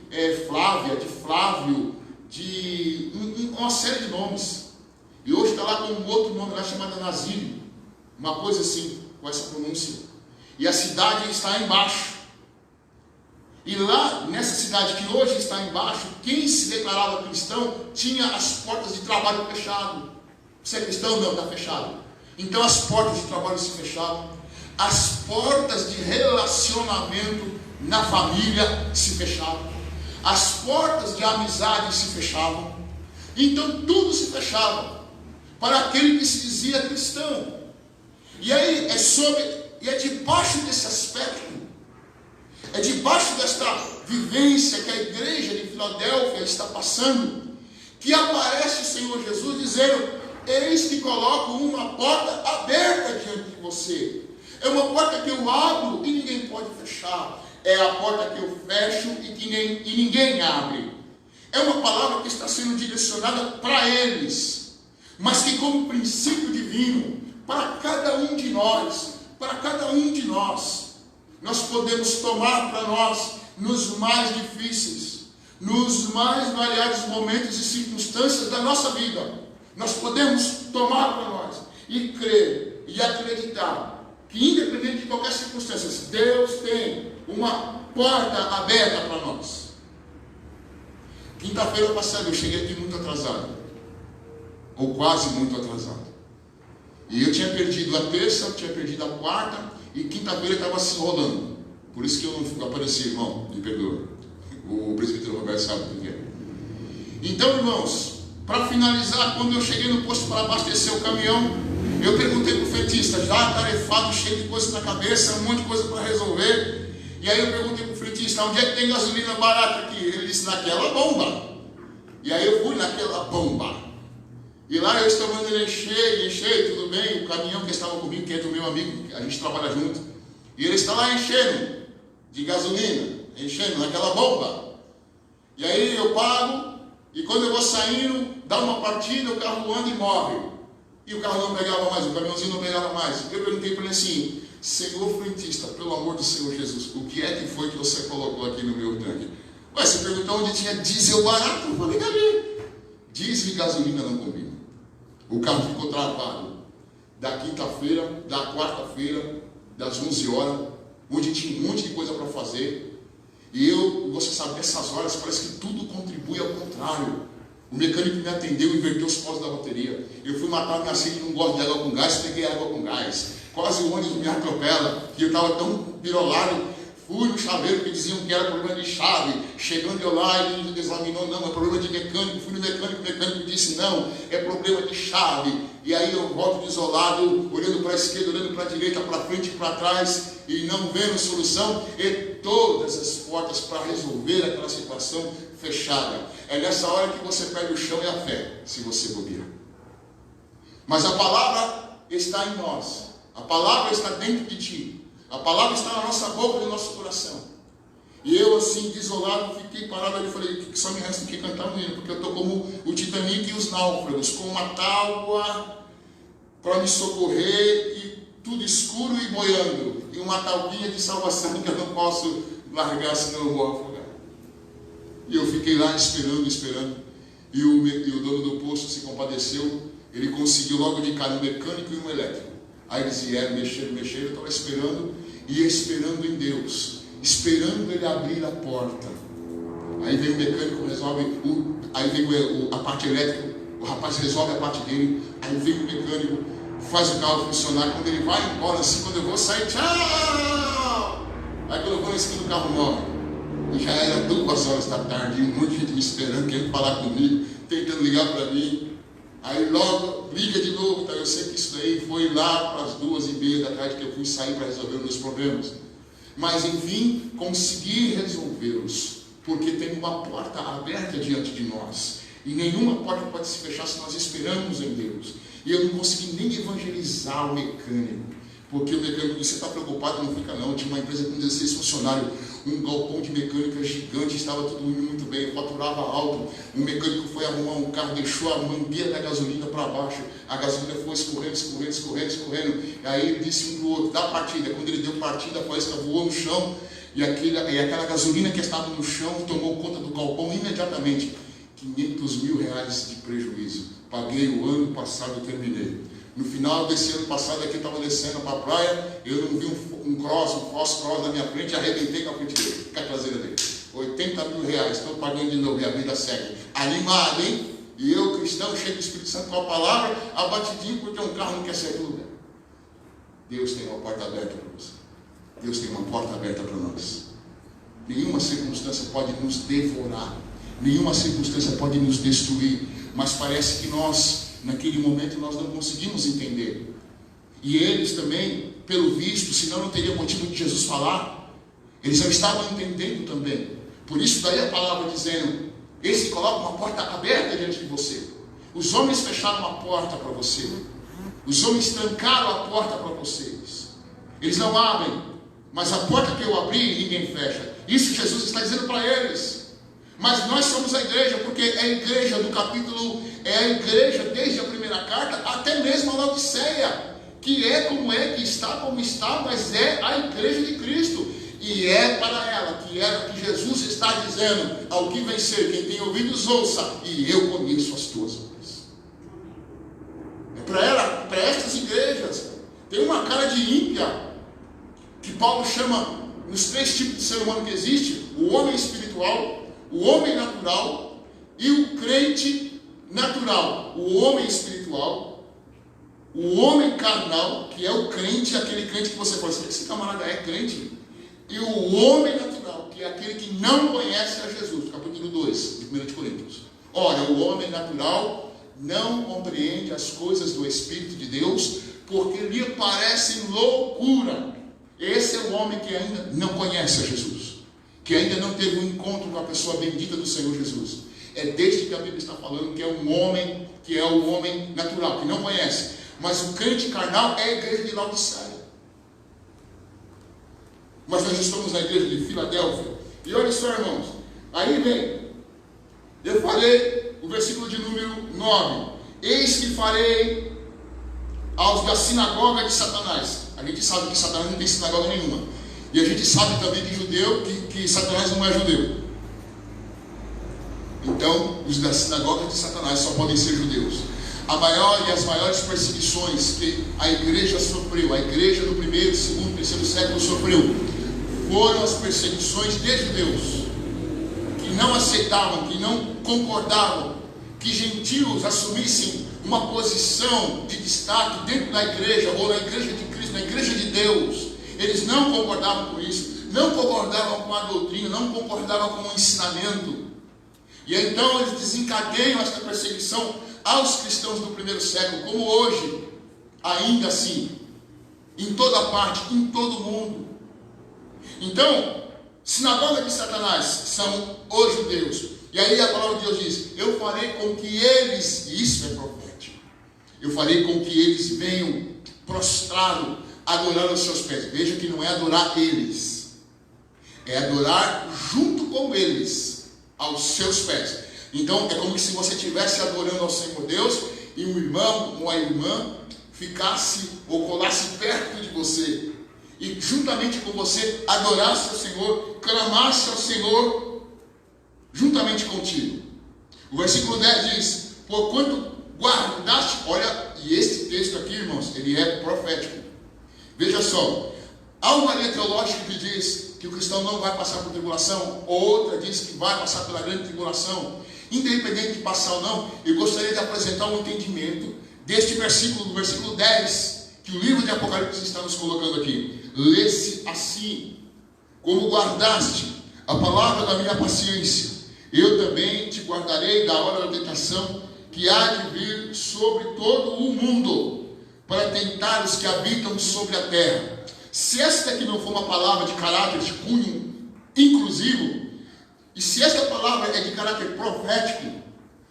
Flávia, de Flávio, de uma série de nomes. E hoje está lá com um outro nome lá chamado Nazírio, uma coisa assim, com essa pronúncia. E a cidade está embaixo. E lá, nessa cidade que hoje está embaixo, quem se declarava cristão tinha as portas de trabalho fechadas. Você é cristão? Não, está fechado. Então as portas de trabalho se fechavam. As portas de relacionamento na família se fechavam. As portas de amizade se fechavam. Então tudo se fechava para aquele que se dizia cristão. E aí é debaixo desse aspecto, é debaixo desta vivência que a igreja de Filadélfia está passando, que aparece o Senhor Jesus dizendo: eis que coloco uma porta aberta diante de você. É uma porta que eu abro e ninguém pode fechar. É a porta que eu fecho e ninguém abre. É uma palavra que está sendo direcionada para eles, mas que como princípio divino, para cada um de nós, nós podemos tomar para nós, nos mais difíceis, nos mais variados momentos e circunstâncias da nossa vida. Nós podemos tomar para nós e crer e acreditar que, independente de qualquer circunstância, Deus tem uma porta aberta para nós. Quinta-feira passada eu cheguei aqui muito atrasado, ou quase muito atrasado. E eu tinha perdido a terça, eu tinha perdido a quarta, e quinta-feira estava se enrolando. Por isso que eu não apareci, irmão, me perdoa. O presbítero Roberto sabe o que é. Então, irmãos, para finalizar, quando eu cheguei no posto para abastecer o caminhão, eu perguntei para o frentista, já atarefado, cheio de coisas na cabeça, um monte de coisa para resolver. E aí eu perguntei para o frentista: onde é que tem gasolina barata aqui? Ele disse: naquela bomba. E aí eu fui naquela bomba. E lá eu estava andando, enchei, tudo bem. O caminhão que estava comigo, que é do meu amigo, a gente trabalha junto, e ele está lá enchendo de gasolina, enchendo naquela bomba. E aí eu pago, e quando eu vou saindo, dá uma partida, o carro anda e morre. E o carro não pegava mais, o caminhãozinho não pegava mais. Eu perguntei para ele assim: senhor frentista, pelo amor do Senhor Jesus, o que é que foi que você colocou aqui no meu tanque? Ué, você perguntou onde tinha diesel barato? Eu falei: ali. Diesel e gasolina não combinam. O carro ficou travado da quinta-feira, da quarta-feira, das 11 horas, onde tinha um monte de coisa para fazer. E você sabe, nessas horas parece que tudo contribui ao contrário. O mecânico me atendeu, inverteu os postos da bateria. Eu fui matar minha sede, não gosto de água com gás, peguei água com gás. Quase o ônibus me atropela, que eu estava tão pirolado. Fui no chaveiro que diziam que era problema de chave. Chegando eu lá, ele examinou: não, é problema de mecânico. Fui no mecânico, o mecânico disse: não, é problema de chave. E aí eu volto desolado, olhando para a esquerda, olhando para a direita, para frente e para trás, e não vendo solução, e todas as portas para resolver aquela situação fechada. É nessa hora que você perde o chão e a fé, se você bobear. Mas a palavra está em nós, a palavra está dentro de ti. A palavra está na nossa boca e no nosso coração. E eu, assim, desolado, fiquei parado ali e falei: que só me resta aqui cantar um hino, porque eu estou como o Titanic e os náufragos, com uma tábua para me socorrer, e tudo escuro e boiando, e uma taubinha de salvação que eu não posso largar, senão eu vou afogar. E eu fiquei lá esperando, e o dono do posto se compadeceu. Ele conseguiu logo de cara um mecânico e um elétrico. Aí eles vieram, mexeram, eu estava esperando, e esperando em Deus, esperando Ele abrir a porta. Aí vem o mecânico, resolve, aí vem a parte elétrica, o rapaz resolve a parte dele, aí vem o mecânico, faz o carro funcionar. Quando ele vai embora, assim, quando eu vou sair, tchau! Aí quando eu vou na esquina, o carro morre. E já era 2 horas da tarde, e um monte de gente me esperando, querendo falar comigo, tentando ligar para mim. Aí logo liga de novo, tá? Eu sei que isso daí foi lá para as 2h30 da tarde que eu fui sair para resolver os meus problemas. Mas enfim, consegui resolvê-los, porque tem uma porta aberta diante de nós. E nenhuma porta pode se fechar se nós esperamos em Deus. E eu não consegui nem evangelizar o mecânico, porque o mecânico, você está preocupado, não fica não. Eu tinha uma empresa com 16 funcionários, um galpão de mecânica gigante, estava tudo indo muito bem, eu faturava alto. Um mecânico foi arrumar um carro, deixou a mangueira da gasolina para baixo, a gasolina foi escorrendo. Aí ele disse um do outro, dá partida. Quando ele deu partida, a faísca voou no chão, e aquela gasolina que estava no chão tomou conta do galpão imediatamente. 500 mil reais de prejuízo. Paguei o ano passado e terminei. No final desse ano passado, aqui eu estava descendo para a praia, eu não vi um false cross na minha frente, arrebentei com a frente dele, com a traseira dele. 80 mil reais, estou pagando de novo e a vida segue. Animado, hein? E eu, cristão, cheio do Espírito Santo com a palavra, abatidinho porque um carro não quer ser tudo. Deus tem uma porta aberta para você. Deus tem uma porta aberta para nós. Nenhuma circunstância pode nos devorar. Nenhuma circunstância pode nos destruir. Mas parece que nós, naquele momento, nós não conseguimos entender. E eles também, pelo visto, senão não teria motivo de Jesus falar, eles não estavam entendendo também. Por isso daí a palavra dizendo, esse coloca uma porta aberta diante de você. Os homens fecharam uma porta para você. Os homens trancaram a porta para vocês. Eles não abrem, mas a porta que eu abri, ninguém fecha. Isso Jesus está dizendo para eles. Mas nós somos a igreja, porque é a igreja do capítulo, é a igreja desde a primeira carta, até mesmo a Laodiceia, que é, que está, como está, mas é a igreja de Cristo. E é para ela que Jesus está dizendo, ao que vencer, quem tem ouvidos ouça, e eu conheço as tuas obras. É para ela, para estas igrejas. Tem uma cara de ímpia, que Paulo chama, nos 3 tipos de ser humano que existe, o homem espiritual, o homem natural e o crente natural. O homem espiritual, o homem carnal, que é o crente, aquele crente que você fala, esse camarada é crente. E o homem natural, que é aquele que não conhece a Jesus. Capítulo 2, de 1 de Coríntios. Ora, o homem natural não compreende as coisas do Espírito de Deus, porque lhe parecem loucura. Esse é o homem que ainda não conhece a Jesus, que ainda não teve um encontro com a pessoa bendita do Senhor Jesus. É deste que a Bíblia está falando, que é um homem, que é o homem natural, que não conhece. Mas o crente carnal é a igreja de Laodiceia. Mas nós estamos na igreja de Filadélfia. E olha só, irmãos, aí vem, eu falei, o versículo de número 9. Eis que farei aos da sinagoga de Satanás. A gente sabe que Satanás não tem sinagoga nenhuma. E a gente sabe também que judeu, que Satanás não é judeu. Então, os da sinagoga de Satanás só podem ser judeus. A maior e as maiores perseguições que a igreja sofreu, a igreja do 1º, 2º, 3º século sofreu, foram as perseguições de judeus, que não aceitavam, que não concordavam, que gentios assumissem uma posição de destaque dentro da igreja, ou na igreja de Cristo, na igreja de Deus. Eles não concordavam com isso, não concordavam com a doutrina, não concordavam com o ensinamento. E então eles desencadeiam esta perseguição aos cristãos do 1º século, como hoje, ainda assim, em toda parte, em todo mundo. Então, sinagoga de Satanás são os judeus. E aí a palavra de Deus diz, eu farei com que eles, e isso é profético, eu farei com que eles venham prostrados, adorar os seus pés. Veja que não é adorar eles, é adorar junto com eles, aos seus pés. Então é como se você estivesse adorando ao Senhor Deus, e um irmão ou a irmã ficasse ou colasse perto de você, e juntamente com você adorasse ao Senhor, clamasse ao Senhor, juntamente contigo. O versículo 10 diz, porquanto guardaste, olha, e este texto aqui, irmãos, ele é profético. Veja só, há uma linha teológica que diz que o cristão não vai passar por tribulação, outra diz que vai passar pela grande tribulação. Independente de passar ou não, eu gostaria de apresentar um entendimento deste versículo, do versículo 10, que o livro de Apocalipse está nos colocando aqui. Lê-se assim, como guardaste a palavra da minha paciência, eu também te guardarei da hora da tentação que há de vir sobre todo o mundo, para tentar os que habitam sobre a terra. Se esta aqui não for uma palavra de caráter, de cunho inclusivo, E se esta palavra é de caráter profético,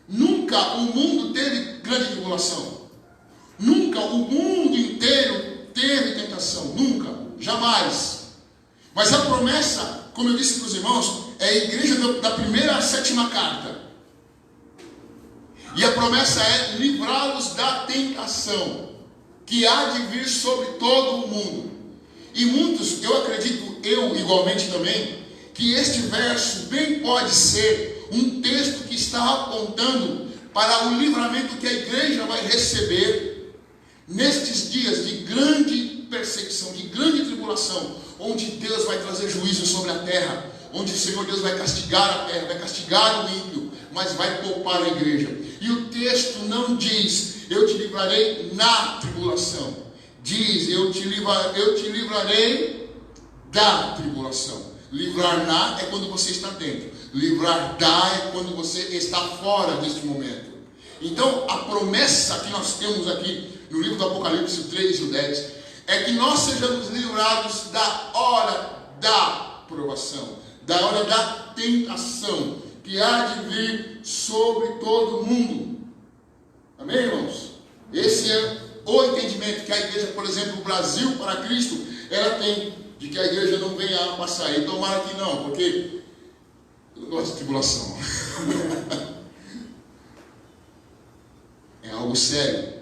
nunca o mundo teve grande tribulação. Nunca o mundo inteiro teve tentação. Nunca. Jamais. Mas a promessa, como eu disse para os irmãos, é a igreja da primeira à sétima carta. E a promessa é livrá-los da tentação que há de vir sobre todo o mundo. E muitos, eu acredito, eu igualmente também, que este verso bem pode ser um texto que está apontando para o livramento que a igreja vai receber nestes dias de grande perseguição, de grande tribulação, onde Deus vai trazer juízo sobre a terra, onde o Senhor Deus vai castigar a terra, vai castigar o ímpio, mas vai poupar a igreja. E o texto não diz, eu te livrarei na tribulação. Diz, eu te livrarei da tribulação. Livrar na é quando você está dentro. Livrar da é quando você está fora deste momento. Então, a promessa que nós temos aqui no livro do Apocalipse 3 e o 10 é que nós sejamos livrados da hora da provação, da hora da tentação, que há de vir sobre todo mundo. Amém, irmãos? Esse é o entendimento que a igreja, por exemplo, o Brasil para Cristo, ela tem, de que a igreja não venha a passar. E tomara que não, porque eu não gosto de tribulação. É algo sério.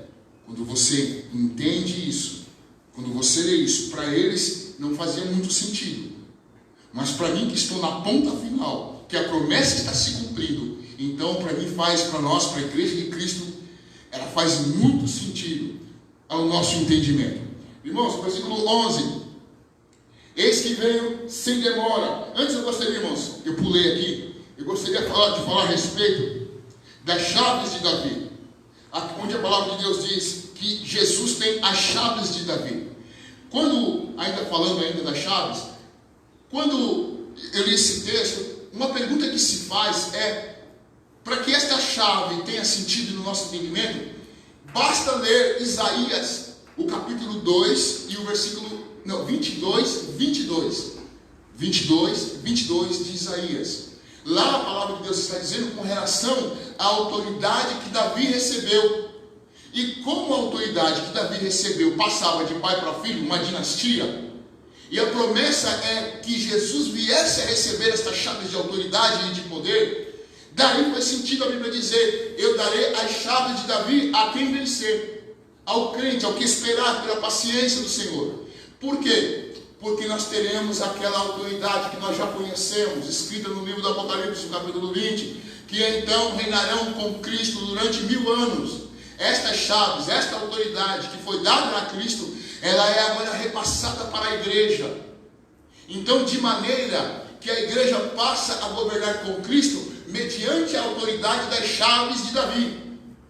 Quando você entende isso, quando você lê isso, para eles não fazia muito sentido. Mas para mim, que estou na ponta final, que a promessa está se cumprindo, então para mim faz, para nós, para a igreja de Cristo, ela faz muito sentido ao nosso entendimento. Irmãos, versículo 11. Eis que venho sem demora. Antes eu gostaria, irmãos, eu pulei aqui, eu gostaria de falar a respeito das chaves de Davi, onde a palavra de Deus diz que Jesus tem as chaves de Davi. Quando, falando ainda das chaves, quando eu li esse texto, uma pergunta que se faz é, para que esta chave tenha sentido no nosso entendimento, basta ler Isaías, o capítulo 2 e o versículo 22 de Isaías. Lá a palavra de Deus está dizendo com relação à autoridade que Davi recebeu. E como a autoridade que Davi recebeu passava de pai para filho, uma dinastia, e a promessa é que Jesus viesse a receber estas chaves de autoridade e de poder, daí faz sentido a Bíblia dizer, eu darei as chaves de Davi a quem vencer, ao crente, ao que esperar pela paciência do Senhor. Por quê? Porque nós teremos aquela autoridade que nós já conhecemos, escrita no livro do Apocalipse, no capítulo 20, que então reinarão com Cristo durante 1000 anos. Estas chaves, esta autoridade que foi dada a Cristo, ela é agora repassada para a igreja. Então, de maneira que a igreja passa a governar com Cristo, mediante a autoridade das chaves de Davi,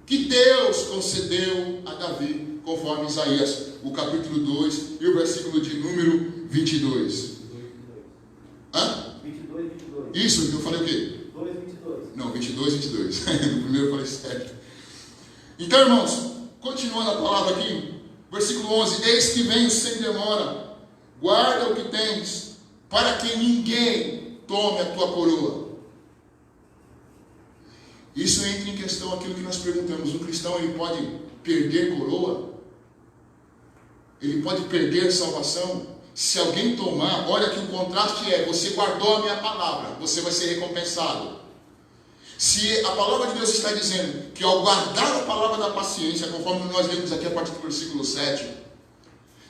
que Deus concedeu a Davi, conforme Isaías, o capítulo 2 e o versículo de número 22. Hã? 22. Isso, eu falei o quê? 2:22. Não, 22. No primeiro eu falei certo. Então, irmãos, continuando a palavra aqui, versículo 11: eis que venho sem demora, guarda o que tens, para que ninguém tome a tua coroa. Isso entra em questão aquilo que nós perguntamos: um cristão, ele pode perder coroa? Ele pode perder salvação? Se alguém tomar, olha que o contraste é, você guardou a minha palavra, você vai ser recompensado. Se a palavra de Deus está dizendo que ao guardar a palavra da paciência, conforme nós lemos aqui a partir do versículo 7,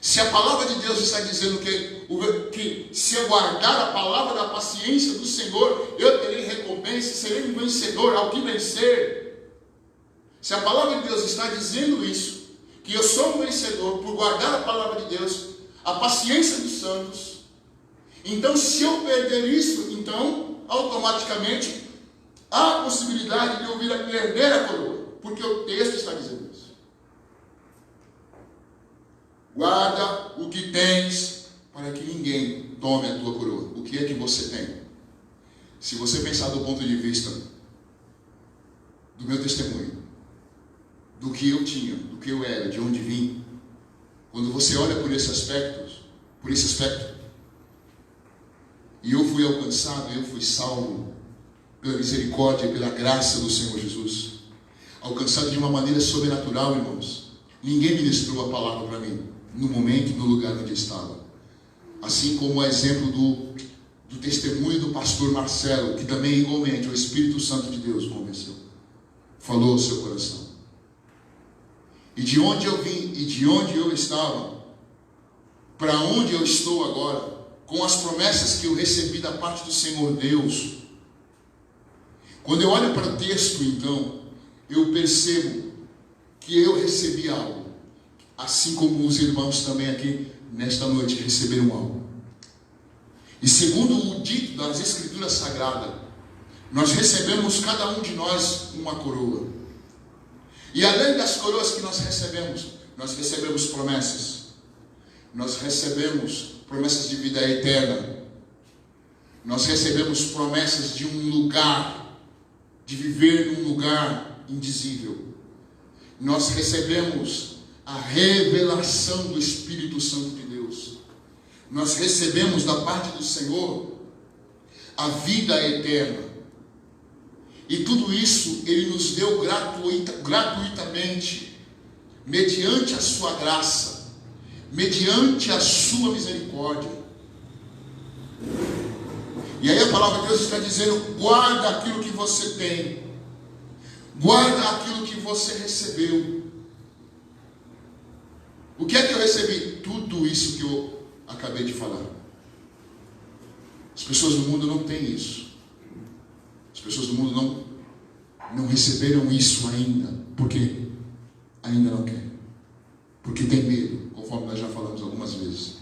se a palavra de Deus está dizendo que se eu guardar a palavra da paciência do Senhor, eu terei recompensa, serei um vencedor ao que vencer. Se a palavra de Deus está dizendo isso, que eu sou um vencedor por guardar a palavra de Deus, a paciência dos santos, então se eu perder isso, então automaticamente há a possibilidade de eu vir a perder a coroa, porque o texto está dizendo isso. Guarda o que tens, para que ninguém tome a tua coroa. O que é que você tem? Se você pensar do ponto de vista do meu testemunho, do que eu tinha, do que eu era, de onde vim, quando você olha por esse aspecto, e eu fui alcançado, eu fui salvo, pela misericórdia e pela graça do Senhor Jesus, alcançado de uma maneira sobrenatural, irmãos. Ninguém ministrou a palavra para mim, no momento e no lugar onde eu estava. Assim como o exemplo do testemunho do pastor Marcelo, que também igualmente o Espírito Santo de Deus convenceu, falou ao seu coração. E de onde eu vim e de onde eu estava, para onde eu estou agora, com as promessas que eu recebi da parte do Senhor Deus. Quando eu olho para o texto, então, eu percebo que eu recebi algo, assim como os irmãos também aqui nesta noite receberam algo. E segundo o dito das Escrituras Sagradas, nós recebemos, cada um de nós, uma coroa. E além das coroas que nós recebemos promessas. Nós recebemos promessas de vida eterna. Nós recebemos promessas de um lugar, de viver num lugar indizível. Nós recebemos a revelação do Espírito Santo de Deus. Nós recebemos da parte do Senhor a vida eterna. E tudo isso Ele nos deu gratuitamente, mediante a sua graça, mediante a sua misericórdia. E aí a palavra de Deus está dizendo: guarda aquilo que você tem, guarda aquilo que você recebeu. O que é que eu recebi? Tudo isso que eu acabei de falar. As pessoas do mundo não têm isso. As pessoas do mundo não receberam isso ainda. Por quê? Ainda não querem. Porque tem medo, conforme nós já falamos algumas vezes.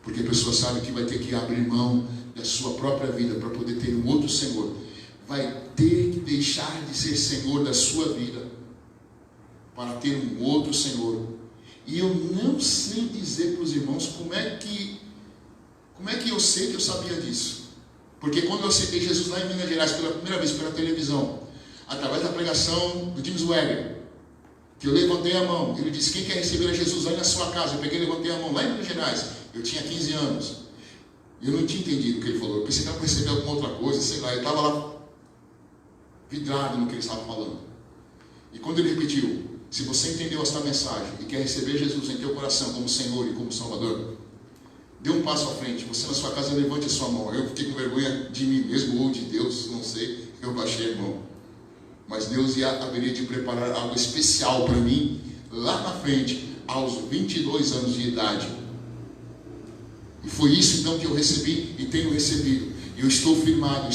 Porque a pessoa sabe que vai ter que abrir mão da sua própria vida para poder ter um outro Senhor. Vai ter que deixar de ser Senhor da sua vida para ter um outro Senhor. E eu não sei dizer para os irmãos como é que eu sei que eu sabia disso. Porque quando eu aceitei Jesus lá em Minas Gerais pela primeira vez pela televisão, através da pregação do James Weber, que eu levantei a mão, ele disse: quem quer receber a Jesus aí na sua casa? Eu peguei e levantei a mão lá em Minas Gerais. Eu tinha 15 anos. Eu não tinha entendido o que ele falou. Eu pensei que era para receber alguma outra coisa, sei lá. Eu estava lá vidrado no que ele estava falando. E quando ele repetiu: se você entendeu esta mensagem e quer receber Jesus em teu coração como Senhor e como Salvador, dê um passo à frente. Você na sua casa levante a sua mão. Eu fiquei com vergonha de mim mesmo ou de Deus, não sei. Eu baixei a mão. Mas Deus haveria de preparar algo especial para mim lá na frente, aos 22 anos de idade. E foi isso então que eu recebi e tenho recebido. Eu estou firmado,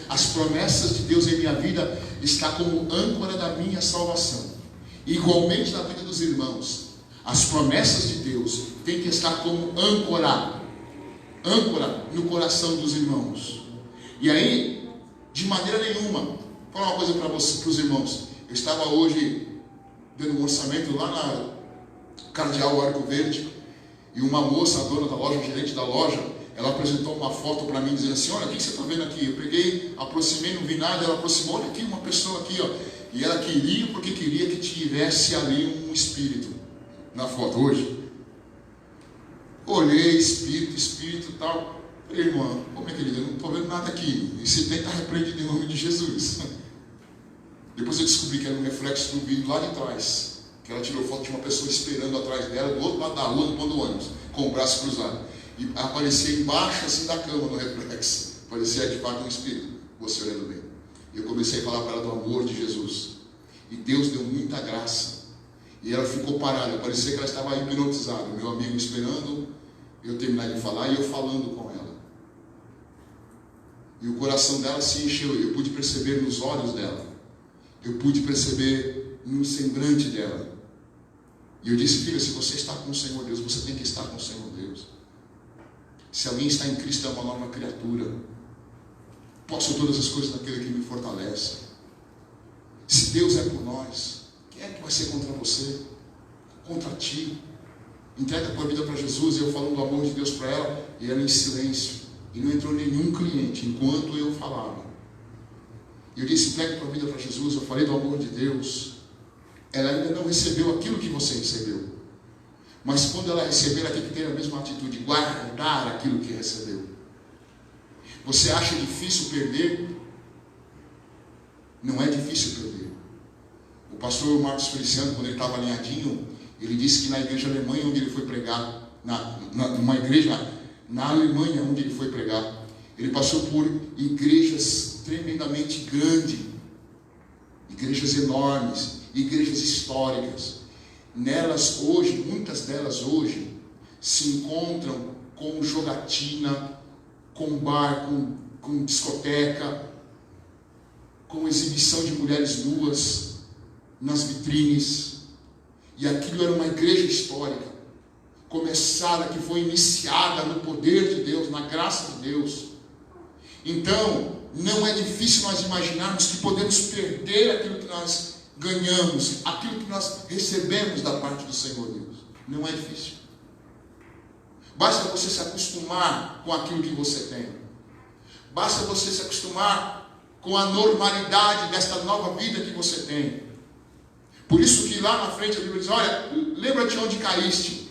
as promessas de Deus em minha vida está como âncora da minha salvação. Igualmente na vida dos irmãos, as promessas de Deus têm que estar como âncora no coração dos irmãos. E aí, de maneira nenhuma, vou falar uma coisa para os irmãos. Eu estava hoje dando um orçamento lá na Cardeal Arco Verde, e uma moça, a dona da loja, a gerente da loja, ela apresentou uma foto para mim, dizendo assim: olha, o que você está vendo aqui? Eu peguei, aproximei, não vi nada, ela aproximou, olha aqui, uma pessoa aqui, ó. E ela queria, porque queria que tivesse ali um espírito na foto hoje. Olhei, espírito e tal. Falei: irmã, como é que ele? Eu não estou vendo nada aqui. E se tem, está repreendido em nome de Jesus. Depois eu descobri que era um reflexo do vídeo lá de trás, que ela tirou foto de uma pessoa esperando atrás dela, do outro lado da rua, no ponto do ônibus, com o braço cruzado. E aparecia embaixo assim da cama no reflexo. Parecia de fato um espírito. Você olhando bem. E eu comecei a falar para ela do amor de Jesus. E Deus deu muita graça. E ela ficou parada. Parecia que ela estava hipnotizada. Meu amigo esperando eu terminar de falar e eu falando com ela. E o coração dela se encheu. Eu pude perceber nos olhos dela. Eu pude perceber no semblante dela. E eu disse: filha, se você está com o Senhor Deus, você tem que estar com o Senhor Deus. Se alguém está em Cristo, é uma nova criatura. Posso todas as coisas naquele que me fortalece. Se Deus é por nós, quem é que vai ser contra você? Contra ti? Entrega a tua vida para Jesus. E eu falando do amor de Deus para ela, e ela em silêncio. E não entrou nenhum cliente enquanto eu falava. E eu disse: entrega a tua vida para Jesus. Eu falei do amor de Deus. Ela ainda não recebeu aquilo que você recebeu. Mas quando ela receber, ela tem que ter a mesma atitude, guardar aquilo que recebeu. Você acha difícil perder? Não é difícil perder. O pastor Marcos Feliciano, quando ele estava alinhadinho, ele disse que na igreja alemã, onde ele foi pregar, numa igreja na Alemanha, onde ele foi pregar, ele passou por igrejas tremendamente grandes, igrejas enormes, igrejas históricas. Nelas hoje, muitas delas hoje, se encontram com jogatina, com bar, com discoteca, com exibição de mulheres nuas nas vitrines. E aquilo era uma igreja histórica, começada, que foi iniciada no poder de Deus, na graça de Deus. Então, não é difícil nós imaginarmos que podemos perder aquilo que nós ganhamos, aquilo que nós recebemos da parte do Senhor Deus. Não é difícil. Basta você se acostumar com aquilo que você tem. Basta você se acostumar com a normalidade desta nova vida que você tem. Por isso que lá na frente a Bíblia diz, olha, lembra-te onde caíste.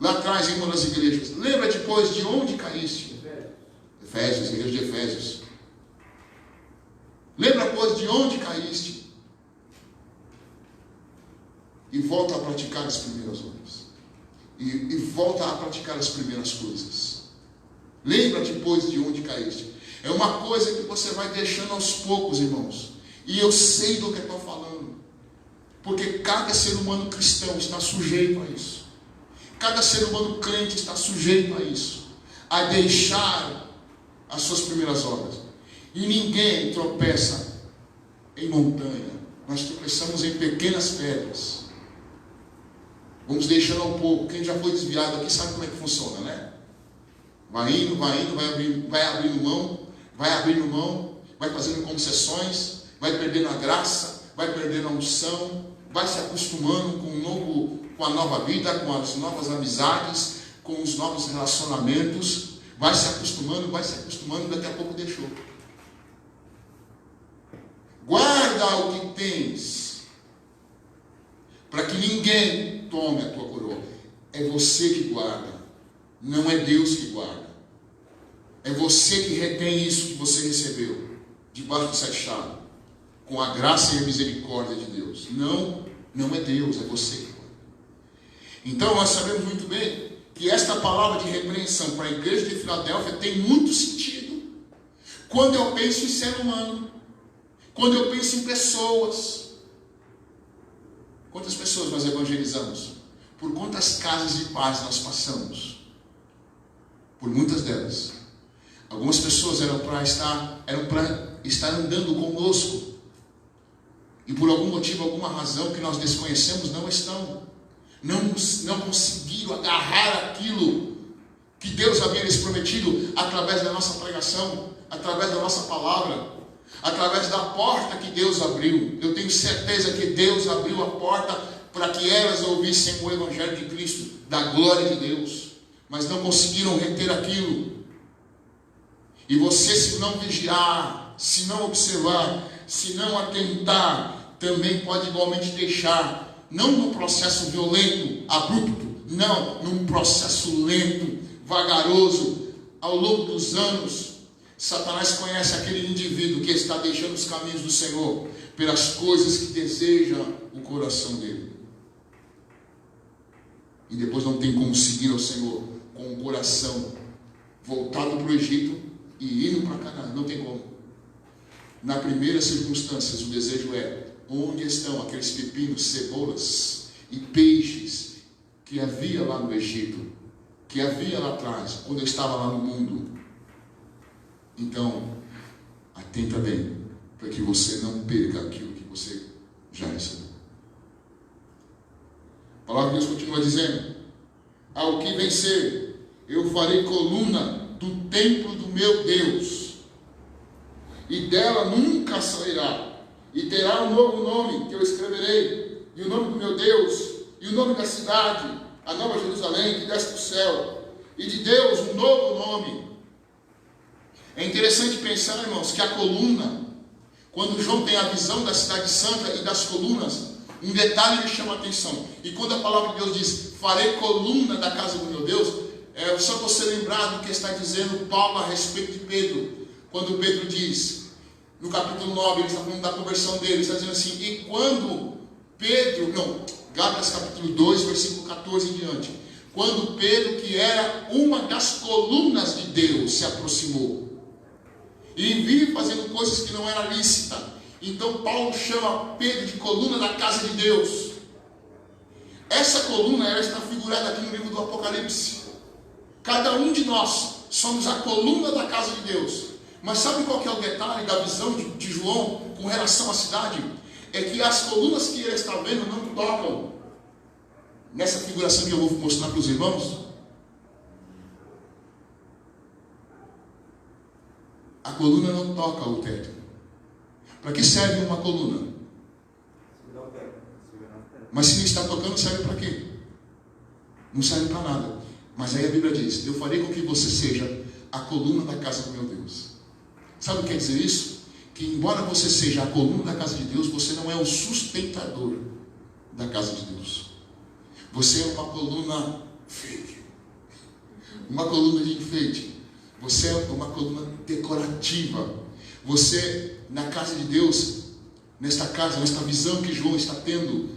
Lá atrás em uma das igrejas. Lembra depois de onde caíste. Efésios, igreja de Efésios. Lembra, pois, de onde caíste. E volta a praticar as primeiras obras. E volta a praticar as primeiras coisas. Lembra-te, pois, de onde caíste. É uma coisa que você vai deixando aos poucos, irmãos. E eu sei do que estou falando. Porque cada ser humano cristão está sujeito a isso. Cada ser humano crente está sujeito a isso. A deixar as suas primeiras obras. E ninguém tropeça em montanha. Nós tropeçamos em pequenas pedras. Vamos deixando ao pouco. Quem já foi desviado aqui sabe como é que funciona, né? Vai indo, vai abrindo mão, vai fazendo concessões, vai perdendo a graça, vai perdendo a unção, vai se acostumando com a nova vida, com as novas amizades, com os novos relacionamentos, vai se acostumando, daqui a pouco deixou. Guarda o que tens, para que ninguém tome a tua coroa. É você que guarda, não é Deus que guarda. É você que retém isso que você recebeu, debaixo do sete chaves, com a graça e a misericórdia de Deus. Não é Deus, é você que guarda. Então nós sabemos muito bem que esta palavra de repreensão para a igreja de Filadélfia tem muito sentido. Quando eu penso em ser humano, quando eu penso em pessoas. Quantas pessoas nós evangelizamos? Por quantas casas de paz nós passamos? Por muitas delas. Algumas pessoas eram para estar andando conosco. E por algum motivo, alguma razão que nós desconhecemos, não estão. Não conseguiram agarrar aquilo que Deus havia lhes prometido através da nossa pregação, através da nossa palavra, através da porta que Deus abriu. Eu tenho certeza que Deus abriu a porta para que elas ouvissem o Evangelho de Cristo, da glória de Deus, mas não conseguiram reter aquilo. E você, se não vigiar, se não observar, se não atentar, também pode igualmente deixar, não num processo violento, abrupto, não, num processo lento, vagaroso, ao longo dos anos. Satanás conhece aquele indivíduo que está deixando os caminhos do Senhor pelas coisas que deseja o coração dele. E depois não tem como seguir ao Senhor com o coração voltado para o Egito e indo para Canaã. Não tem como. Na primeira circunstância, o desejo é: onde estão aqueles pepinos, cebolas e peixes que havia lá no Egito, que havia lá atrás, quando eu estava lá no mundo? Então, atenta bem, para que você não perca aquilo que você já recebeu. A palavra de Deus continua dizendo: ao que vencer, eu farei coluna do templo do meu Deus, e dela nunca sairá, e terá um novo nome que eu escreverei, e o nome do meu Deus, e o nome da cidade, a nova Jerusalém que desce do céu, e de Deus um novo nome. É interessante pensar, irmãos, que a coluna, quando João tem a visão da cidade santa e das colunas, um detalhe lhe chama a atenção. E quando a palavra de Deus diz: farei coluna da casa do meu Deus, é só você lembrar do que está dizendo Paulo a respeito de Pedro. Quando Pedro diz: no capítulo 9, ele está falando da conversão dele, ele está dizendo assim, e quando Pedro, Gálatas capítulo 2, versículo 14 em diante, quando Pedro, que era uma das colunas de Deus, se aproximou, e vive fazendo coisas que não era lícita, então Paulo chama Pedro de coluna da casa de Deus. Essa coluna, ela está figurada aqui no livro do Apocalipse. Cada um de nós somos a coluna da casa de Deus. Mas sabe qual que é o detalhe da visão de João com relação à cidade? É que as colunas que ele está vendo não tocam nessa figuração que eu vou mostrar para os irmãos. A coluna não toca o teto. Para que serve uma coluna? Mas se não está tocando, serve para quê? Não serve para nada. Mas aí a Bíblia diz, eu farei com que você seja a coluna da casa do meu Deus. Sabe o que quer dizer isso? Que embora você seja a coluna da casa de Deus, você não é o sustentador da casa de Deus. Você é uma coluna fake. Uma coluna de enfeite. Você é uma coluna decorativa. Você, na casa de Deus, nesta casa, nesta visão que João está tendo,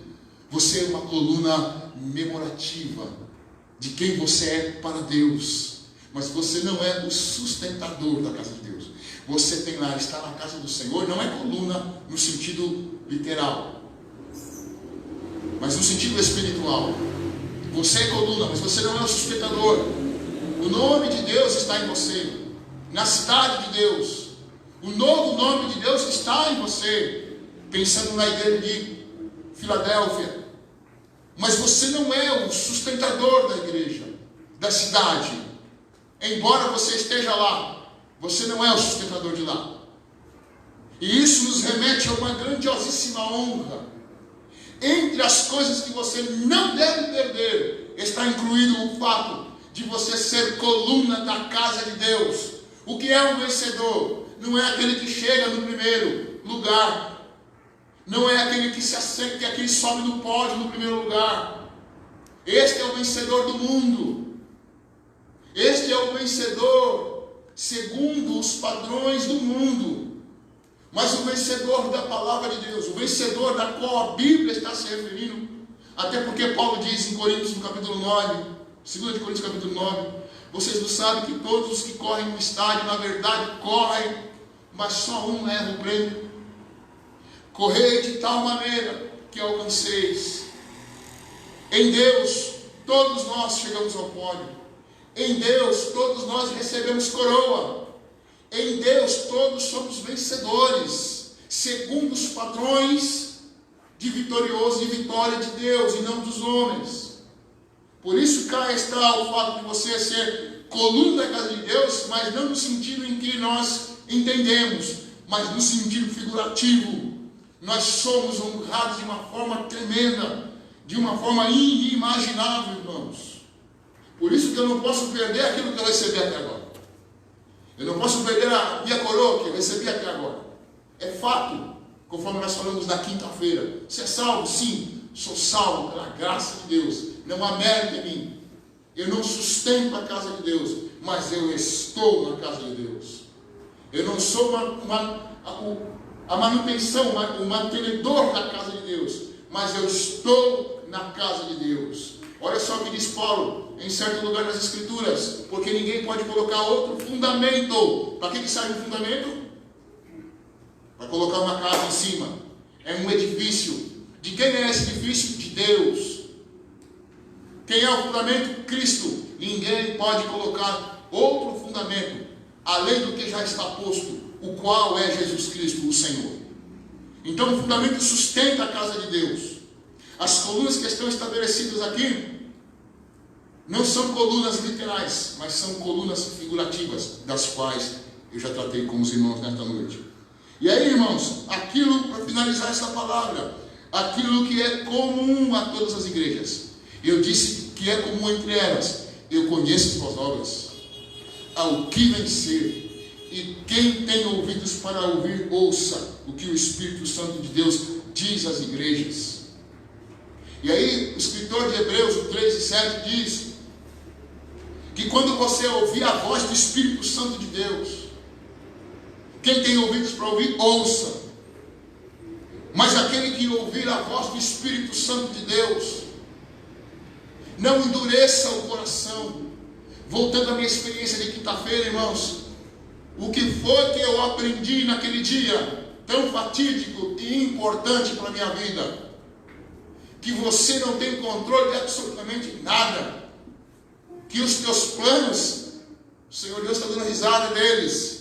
você é uma coluna memorativa de quem você é para Deus. Mas você não é o sustentador da casa de Deus. Você tem lá, está na casa do Senhor, não é coluna no sentido literal, mas no sentido espiritual. Você é coluna, mas você não é o sustentador. O nome de Deus está em você, na cidade de Deus. O novo nome de Deus está em você, pensando na igreja de Filadélfia. Mas você não é o sustentador da igreja, da cidade. Embora você esteja lá, você não é o sustentador de lá. E isso nos remete a uma grandiosíssima honra. Entre as coisas que você não deve perder, está incluído o fato de você ser coluna da casa de Deus. O que é um vencedor? Não é aquele que chega no primeiro lugar. Não é aquele que se assenta, que aquele sobe no pódio no primeiro lugar. Este é o vencedor do mundo. Este é o vencedor segundo os padrões do mundo, mas o vencedor da palavra de Deus, o vencedor da qual a Bíblia está se referindo, até porque Paulo diz em Coríntios, no capítulo 9, 2 de Coríntios capítulo 9, vocês não sabem que todos os que correm no estádio, na verdade, correm, mas só um leva o prêmio. Correi de tal maneira que alcanceis. Em Deus, todos nós chegamos ao pódio. Em Deus, todos nós recebemos coroa. Em Deus, todos somos vencedores, segundo os padrões de vitorioso e vitória de Deus, e não dos homens. Por isso cá está o fato de você ser coluna da casa de Deus, mas não no sentido em que nós entendemos, mas no sentido figurativo. Nós somos honrados de uma forma tremenda, de uma forma inimaginável, irmãos. Por isso que eu não posso perder aquilo que eu recebi até agora. Eu não posso perder a minha coroa que eu recebi até agora. É fato, conforme nós falamos na quinta-feira. Você é salvo? Sim, sou salvo pela graça de Deus. Não há mérito em mim. Eu não sustento a casa de Deus, mas eu estou na casa de Deus. Eu não sou a manutenção, o mantenedor da casa de Deus, mas eu estou na casa de Deus. Olha só o que diz Paulo em certo lugar das Escrituras, porque ninguém pode colocar outro fundamento. Para que serve o fundamento? Para colocar uma casa em cima. É um edifício. De quem é esse edifício? De Deus. Quem é o fundamento? Cristo. Ninguém pode colocar outro fundamento além do que já está posto, o qual é Jesus Cristo, o Senhor. Então o fundamento sustenta a casa de Deus. As colunas que estão estabelecidas aqui não são colunas literais, mas são colunas figurativas, das quais eu já tratei com os irmãos nesta noite. E aí, irmãos, aquilo, para finalizar essa palavra, aquilo que é comum a todas as igrejas, eu disse que é comum entre elas. Eu conheço as suas obras, ao que vencer, e quem tem ouvidos para ouvir, ouça o que o Espírito Santo de Deus diz às igrejas. E aí, o escritor de Hebreus, 3:7, diz que quando você ouvir a voz do Espírito Santo de Deus, Quem tem ouvidos para ouvir, ouça. Mas aquele que ouvir a voz do Espírito Santo de Deus, não endureça o coração. Voltando à minha experiência de quinta-feira, irmãos, o que foi que eu aprendi naquele dia tão fatídico e importante para a minha vida? Que você não tem controle de absolutamente nada. Que os teus planos, o Senhor Deus está dando risada deles.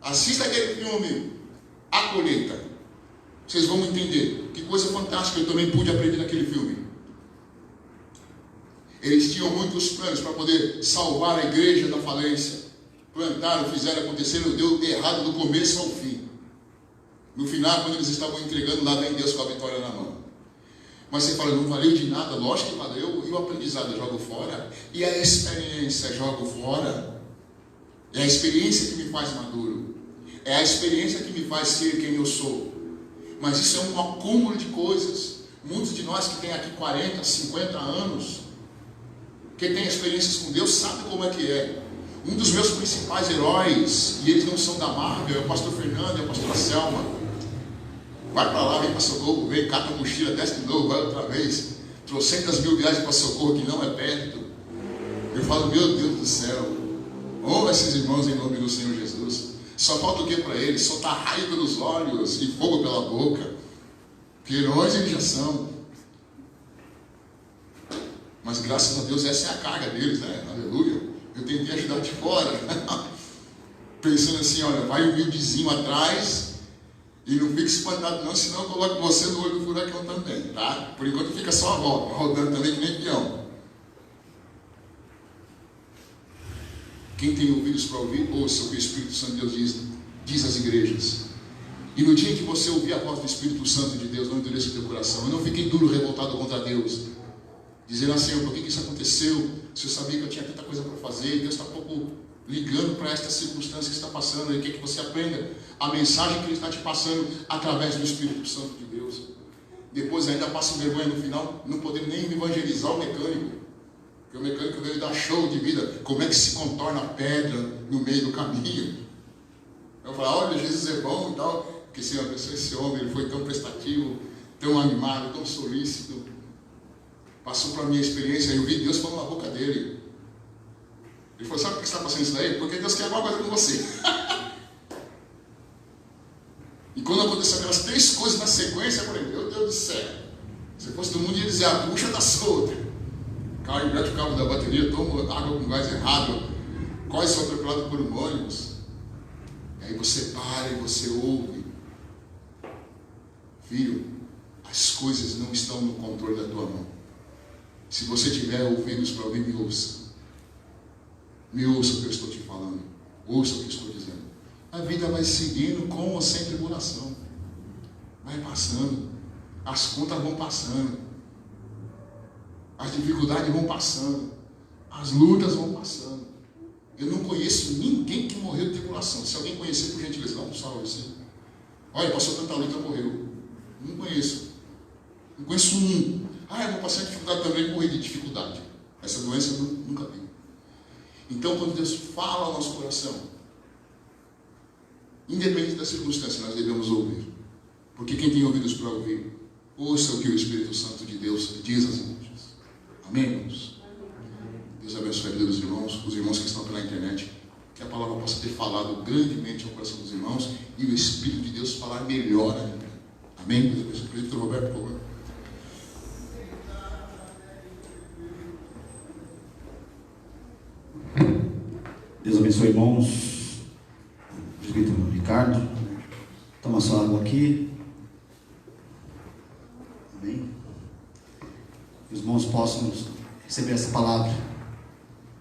Assista aquele filme, A Colheita. Vocês vão entender. Que coisa fantástica eu também pude aprender naquele filme. Eles tinham muitos planos para poder salvar a igreja da falência. Plantaram, fizeram acontecer, deu errado do começo ao fim. No final, quando eles estavam entregando, lá vem Deus com a vitória na mão. Mas você fala, não valeu de nada? Lógico que valeu. E o aprendizado eu jogo fora. E a experiência jogo fora. É a experiência que me faz maduro. É a experiência que me faz ser quem eu sou. Mas isso é um acúmulo de coisas. Muitos de nós que têm aqui 40, 50 anos, que tem experiências com Deus, sabe como é que é. Um dos meus principais heróis, e eles não são da Marvel, é o pastor Fernando e a pastora Selma. Vai para lá, vem para Socorro, vem, cata a mochila, desce de novo, vai outra vez. Trocentas mil viagens para Socorro, que não é perto. Eu falo, meu Deus do céu, honra esses irmãos em nome do Senhor Jesus. Só falta o que para eles? Soltar raio pelos olhos e fogo pela boca. Que heróis eles já são. Mas graças a Deus essa é a carga deles, né? Aleluia. Eu tentei ajudar de fora. Pensando assim, olha, vai humildezinho atrás e não fique espantado não, senão eu coloco você no olho do furacão também, tá? Por enquanto fica só a volta, rodando também que nem peão. Quem tem ouvidos para ouvir, ouça o que o Espírito Santo de Deus diz às igrejas. E no dia que você ouvir a voz do Espírito Santo de Deus, não endureça o teu coração. Eu não fiquei duro, revoltado contra Deus. Dizendo assim, por que isso aconteceu? Se eu sabia que eu tinha tanta coisa para fazer, e Deus está pouco ligando para esta circunstância que está passando, e quer que você aprenda a mensagem que Ele está te passando através do Espírito Santo de Deus. Depois ainda passa vergonha no final, não poder nem evangelizar o mecânico, porque o mecânico veio dar show de vida, como é que se contorna a pedra no meio do caminho. Eu falo, olha, Jesus é bom e tal, porque Senhor, esse homem ele foi tão prestativo, tão animado, tão solícito. Passou para a minha experiência, eu vi Deus falando na boca dele. Ele falou, sabe por que você está passando isso daí? Porque Deus quer alguma coisa com você. E quando aconteceu aquelas 3 coisas na sequência, eu falei, meu Deus do céu. Se fosse do mundo, ia dizer, a bucha está solta. Carro inverte o cabo da bateria, toma água com gás errado, quase são atropelados por um ônibus. E aí você para e você ouve. Filho, as coisas não estão no controle da tua mão. Se você tiver ouvidos para ouvir, me ouça. Me ouça o que eu estou te falando. Ouça o que eu estou dizendo. A vida vai seguindo com ou sem tribulação. Vai passando. As contas vão passando. As dificuldades vão passando. As lutas vão passando. Eu não conheço ninguém que morreu de tribulação. Se alguém conhecer, por gentileza, dá um salve assim. Olha, passou tanta luta, morreu. Não conheço. Não conheço um. Eu vou passar dificuldade também, morrer de dificuldade. Essa doença eu nunca vi. Então, quando Deus fala ao nosso coração, independente da circunstância, nós devemos ouvir. Porque quem tem ouvidos para ouvir, ouça o que o Espírito Santo de Deus diz às igrejas. Amém, irmãos? Deus abençoe a vida dos irmãos, os irmãos que estão pela internet. Que a palavra possa ter falado grandemente ao coração dos irmãos e o Espírito de Deus falar melhor ainda. Amém? Deus abençoe. Presbítero Roberto, por favor. Deus abençoe, irmãos. Presbítero Ricardo, toma sua água aqui. Amém. Que os irmãos possam receber essa palavra.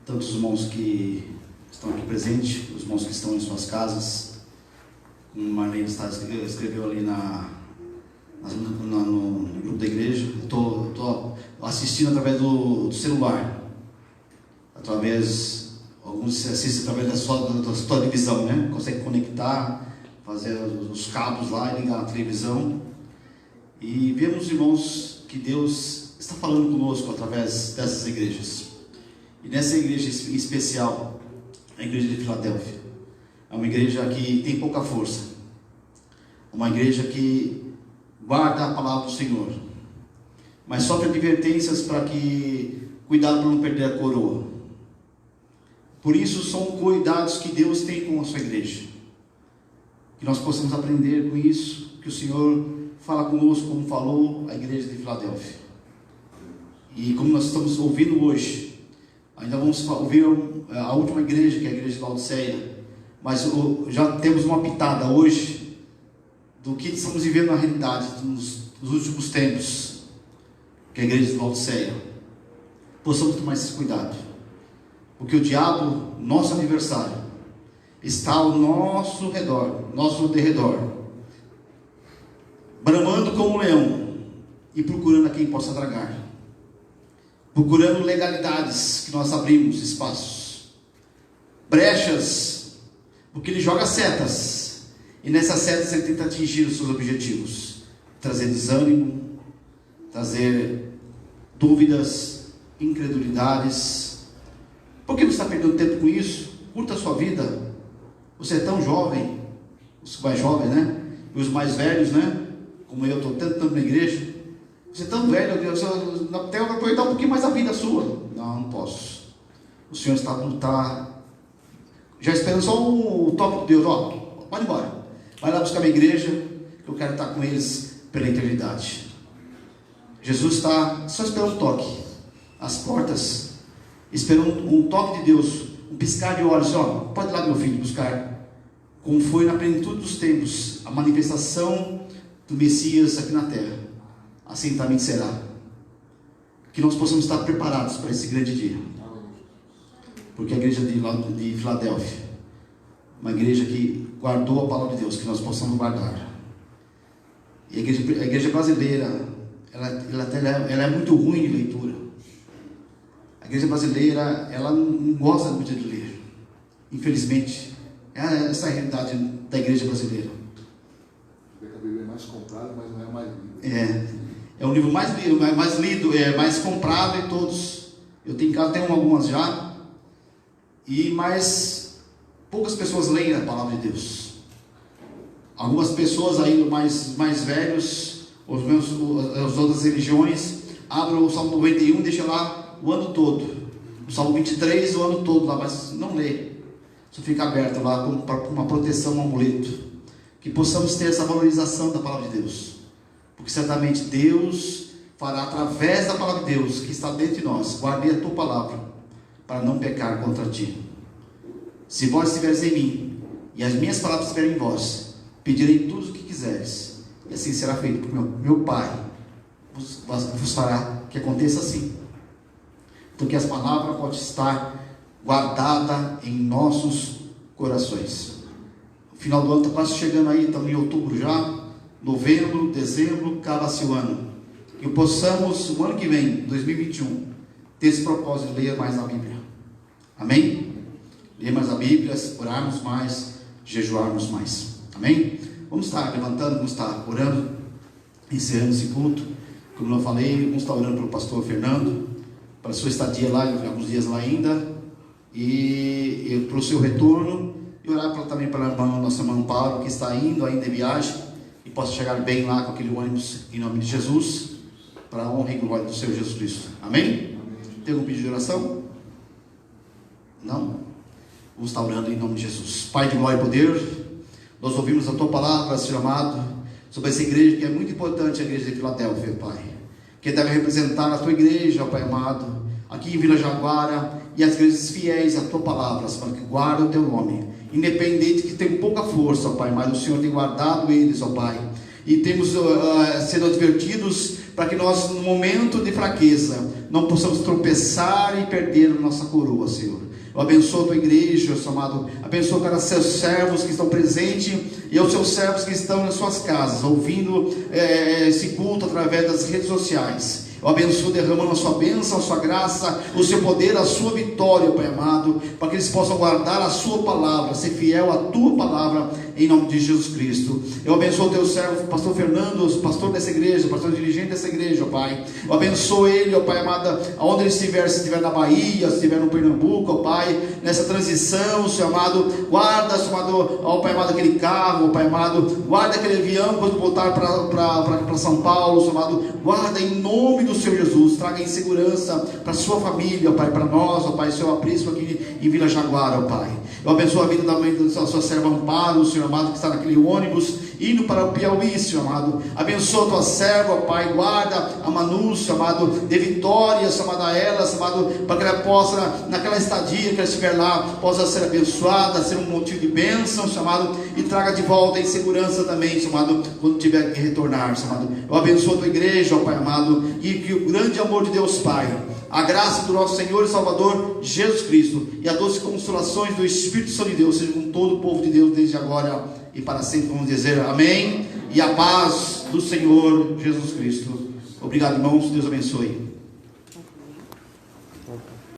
Tanto os irmãos que estão aqui presentes, os irmãos que estão em suas casas, como Marlene escreveu ali no grupo da igreja. Estou assistindo através do celular, alguns assistem através da sua televisão, né? Consegue conectar, fazer os cabos lá e ligar na televisão. E vemos, irmãos, que Deus está falando conosco através dessas igrejas. E nessa igreja especial, a igreja de Filadélfia, uma igreja que tem pouca força, uma igreja que guarda a palavra do Senhor, mas sofre advertências para que, cuidado para não perder a coroa. Por isso são cuidados que Deus tem com a sua igreja, que nós possamos aprender com isso, que o Senhor fala conosco como falou a igreja de Filadélfia. E como nós estamos ouvindo hoje, ainda vamos ouvir a última igreja, que é a igreja de Laodiceia, mas já temos uma pitada hoje do que estamos vivendo na realidade nos últimos tempos, que é a igreja de Laodiceia. Possamos tomar esse cuidado, porque o diabo, nosso adversário, está ao nosso redor, nosso derredor, bramando como um leão e procurando a quem possa tragar, procurando legalidades que nós abrimos espaços, brechas, porque ele joga setas, e nessas setas ele tenta atingir os seus objetivos, trazer desânimo, trazer dúvidas, incredulidades. Por que você está perdendo tempo com isso? Curta a sua vida. Você é tão jovem, os mais jovens, né? E os mais velhos, né? Como eu estou tanto tempo na igreja. Você é tão velho, até eu vou aproveitar um pouquinho mais a vida sua. Não posso. O Senhor está já esperando só o toque de Deus. Ó, pode ir embora. Vai lá buscar minha igreja, que eu quero estar com eles pela eternidade. Jesus está só esperando um toque. As portas, esperando um toque de Deus, um piscar de olhos. Ó, pode ir lá, meu filho, buscar. Como foi na plenitude dos tempos, a manifestação do Messias aqui na terra. Assim também será. Que nós possamos estar preparados para esse grande dia. Porque a igreja de Filadélfia, uma igreja que guardou a palavra de Deus, que nós possamos guardar. E a igreja brasileira, ela é muito ruim de leitura. A igreja brasileira, ela não gosta muito de ler. Infelizmente, essa é a realidade da igreja brasileira. A Bíblia é mais comprada, mas não é mais lida. É o livro mais lido, mais comprado de todos. Eu tenho em casa, tenho algumas já. Mas poucas pessoas leem a palavra de Deus. Algumas pessoas ainda mais velhos, as outras religiões, abrem o Salmo 91 e deixam lá o ano todo. O Salmo 23 o ano todo lá, mas não lê. Só fica aberto lá como uma proteção, um amuleto. Que possamos ter essa valorização da palavra de Deus. Porque certamente Deus fará através da palavra de Deus que está dentro de nós. Guardei a tua palavra para não pecar contra ti. Se vós estiveres em mim e as minhas palavras estiverem em vós, pedirei tudo o que quiseres, e assim será feito, porque meu Pai vos fará que aconteça assim. Então que as palavras possam estar guardadas em nossos corações. O final do ano está quase chegando aí, estamos em outubro já, novembro, dezembro, acaba-se o ano. Que possamos, no ano que vem, 2021, ter esse propósito de ler mais a Bíblia. Amém? Ler mais a Bíblia, orarmos mais, jejuarmos mais. Amém? Vamos estar levantando, vamos estar orando, encerrando esse culto. Como eu falei, vamos estar orando pelo pastor Fernando, para a sua estadia lá, alguns dias lá ainda, e para o seu retorno, e orar também para a nossa irmã Amparo, que está indo ainda em viagem, e possa chegar bem lá com aquele ônibus, em nome de Jesus, para a honra e glória do Senhor Jesus Cristo. Amém? Tem algum pedido de oração? Não? Vamos estar orando em nome de Jesus. Pai de glória e poder, nós ouvimos a tua palavra, Senhor amado, sobre essa igreja que é muito importante, a igreja de Filadélfia, Pai, que deve representar a tua igreja, Pai amado, aqui em Vila Jaguara, e as igrejas fiéis à tua palavra, para que guardem o teu nome, independente que tem pouca força, Pai, mas o Senhor tem guardado eles, ó Pai, e temos sendo advertidos para que nós, no momento de fraqueza, não possamos tropeçar e perder a nossa coroa, Senhor. Eu abençoo a tua igreja, Senhor amado, abençoo cada seus servos que estão presentes e aos seus servos que estão nas suas casas, ouvindo esse culto através das redes sociais. Eu abençoo, derramando a sua bênção, a sua graça, o seu poder, a sua vitória, Pai amado, para que eles possam guardar a sua palavra, ser fiel à tua palavra, em nome de Jesus Cristo. Eu abençoo o teu servo, pastor Fernando, pastor dessa igreja, pastor dirigente dessa igreja, ó Pai. Eu abençoo ele, ó Pai amado, aonde ele estiver, se estiver na Bahia, se estiver no Pernambuco, ó Pai, nessa transição, Senhor amado, guarda, Senhor amado, ó Pai amado, aquele carro, ó Pai amado, guarda aquele avião quando voltar para São Paulo, Senhor amado, guarda em nome do Senhor Jesus, traga em segurança para sua família, ó Pai, para nós, ó Pai, seu aprisco aqui em Vila Jaguara, ó Pai. Eu abençoo a vida da mãe da sua serva Amparo, Senhor amado, que está naquele ônibus indo para o Piauí, Senhor amado. Abençoa a tua serva, ó Pai, guarda a Manu, Senhor amado, dê vitória, Senhor amado, a ela, Senhor amado, para que ela possa, naquela estadia que ela estiver lá, possa ser abençoada, ser um motivo de bênção, Senhor amado, e traga de volta em segurança também, Senhor amado, quando tiver que retornar, Senhor amado. Eu abençoo a tua igreja, ó Pai amado, e que o grande amor de Deus Pai, a graça do nosso Senhor e Salvador Jesus Cristo e a doce consolações do Espírito Santo de Deus seja com todo o povo de Deus desde agora e para sempre. Vamos dizer amém, e a paz do Senhor Jesus Cristo. Obrigado, irmãos, Deus abençoe.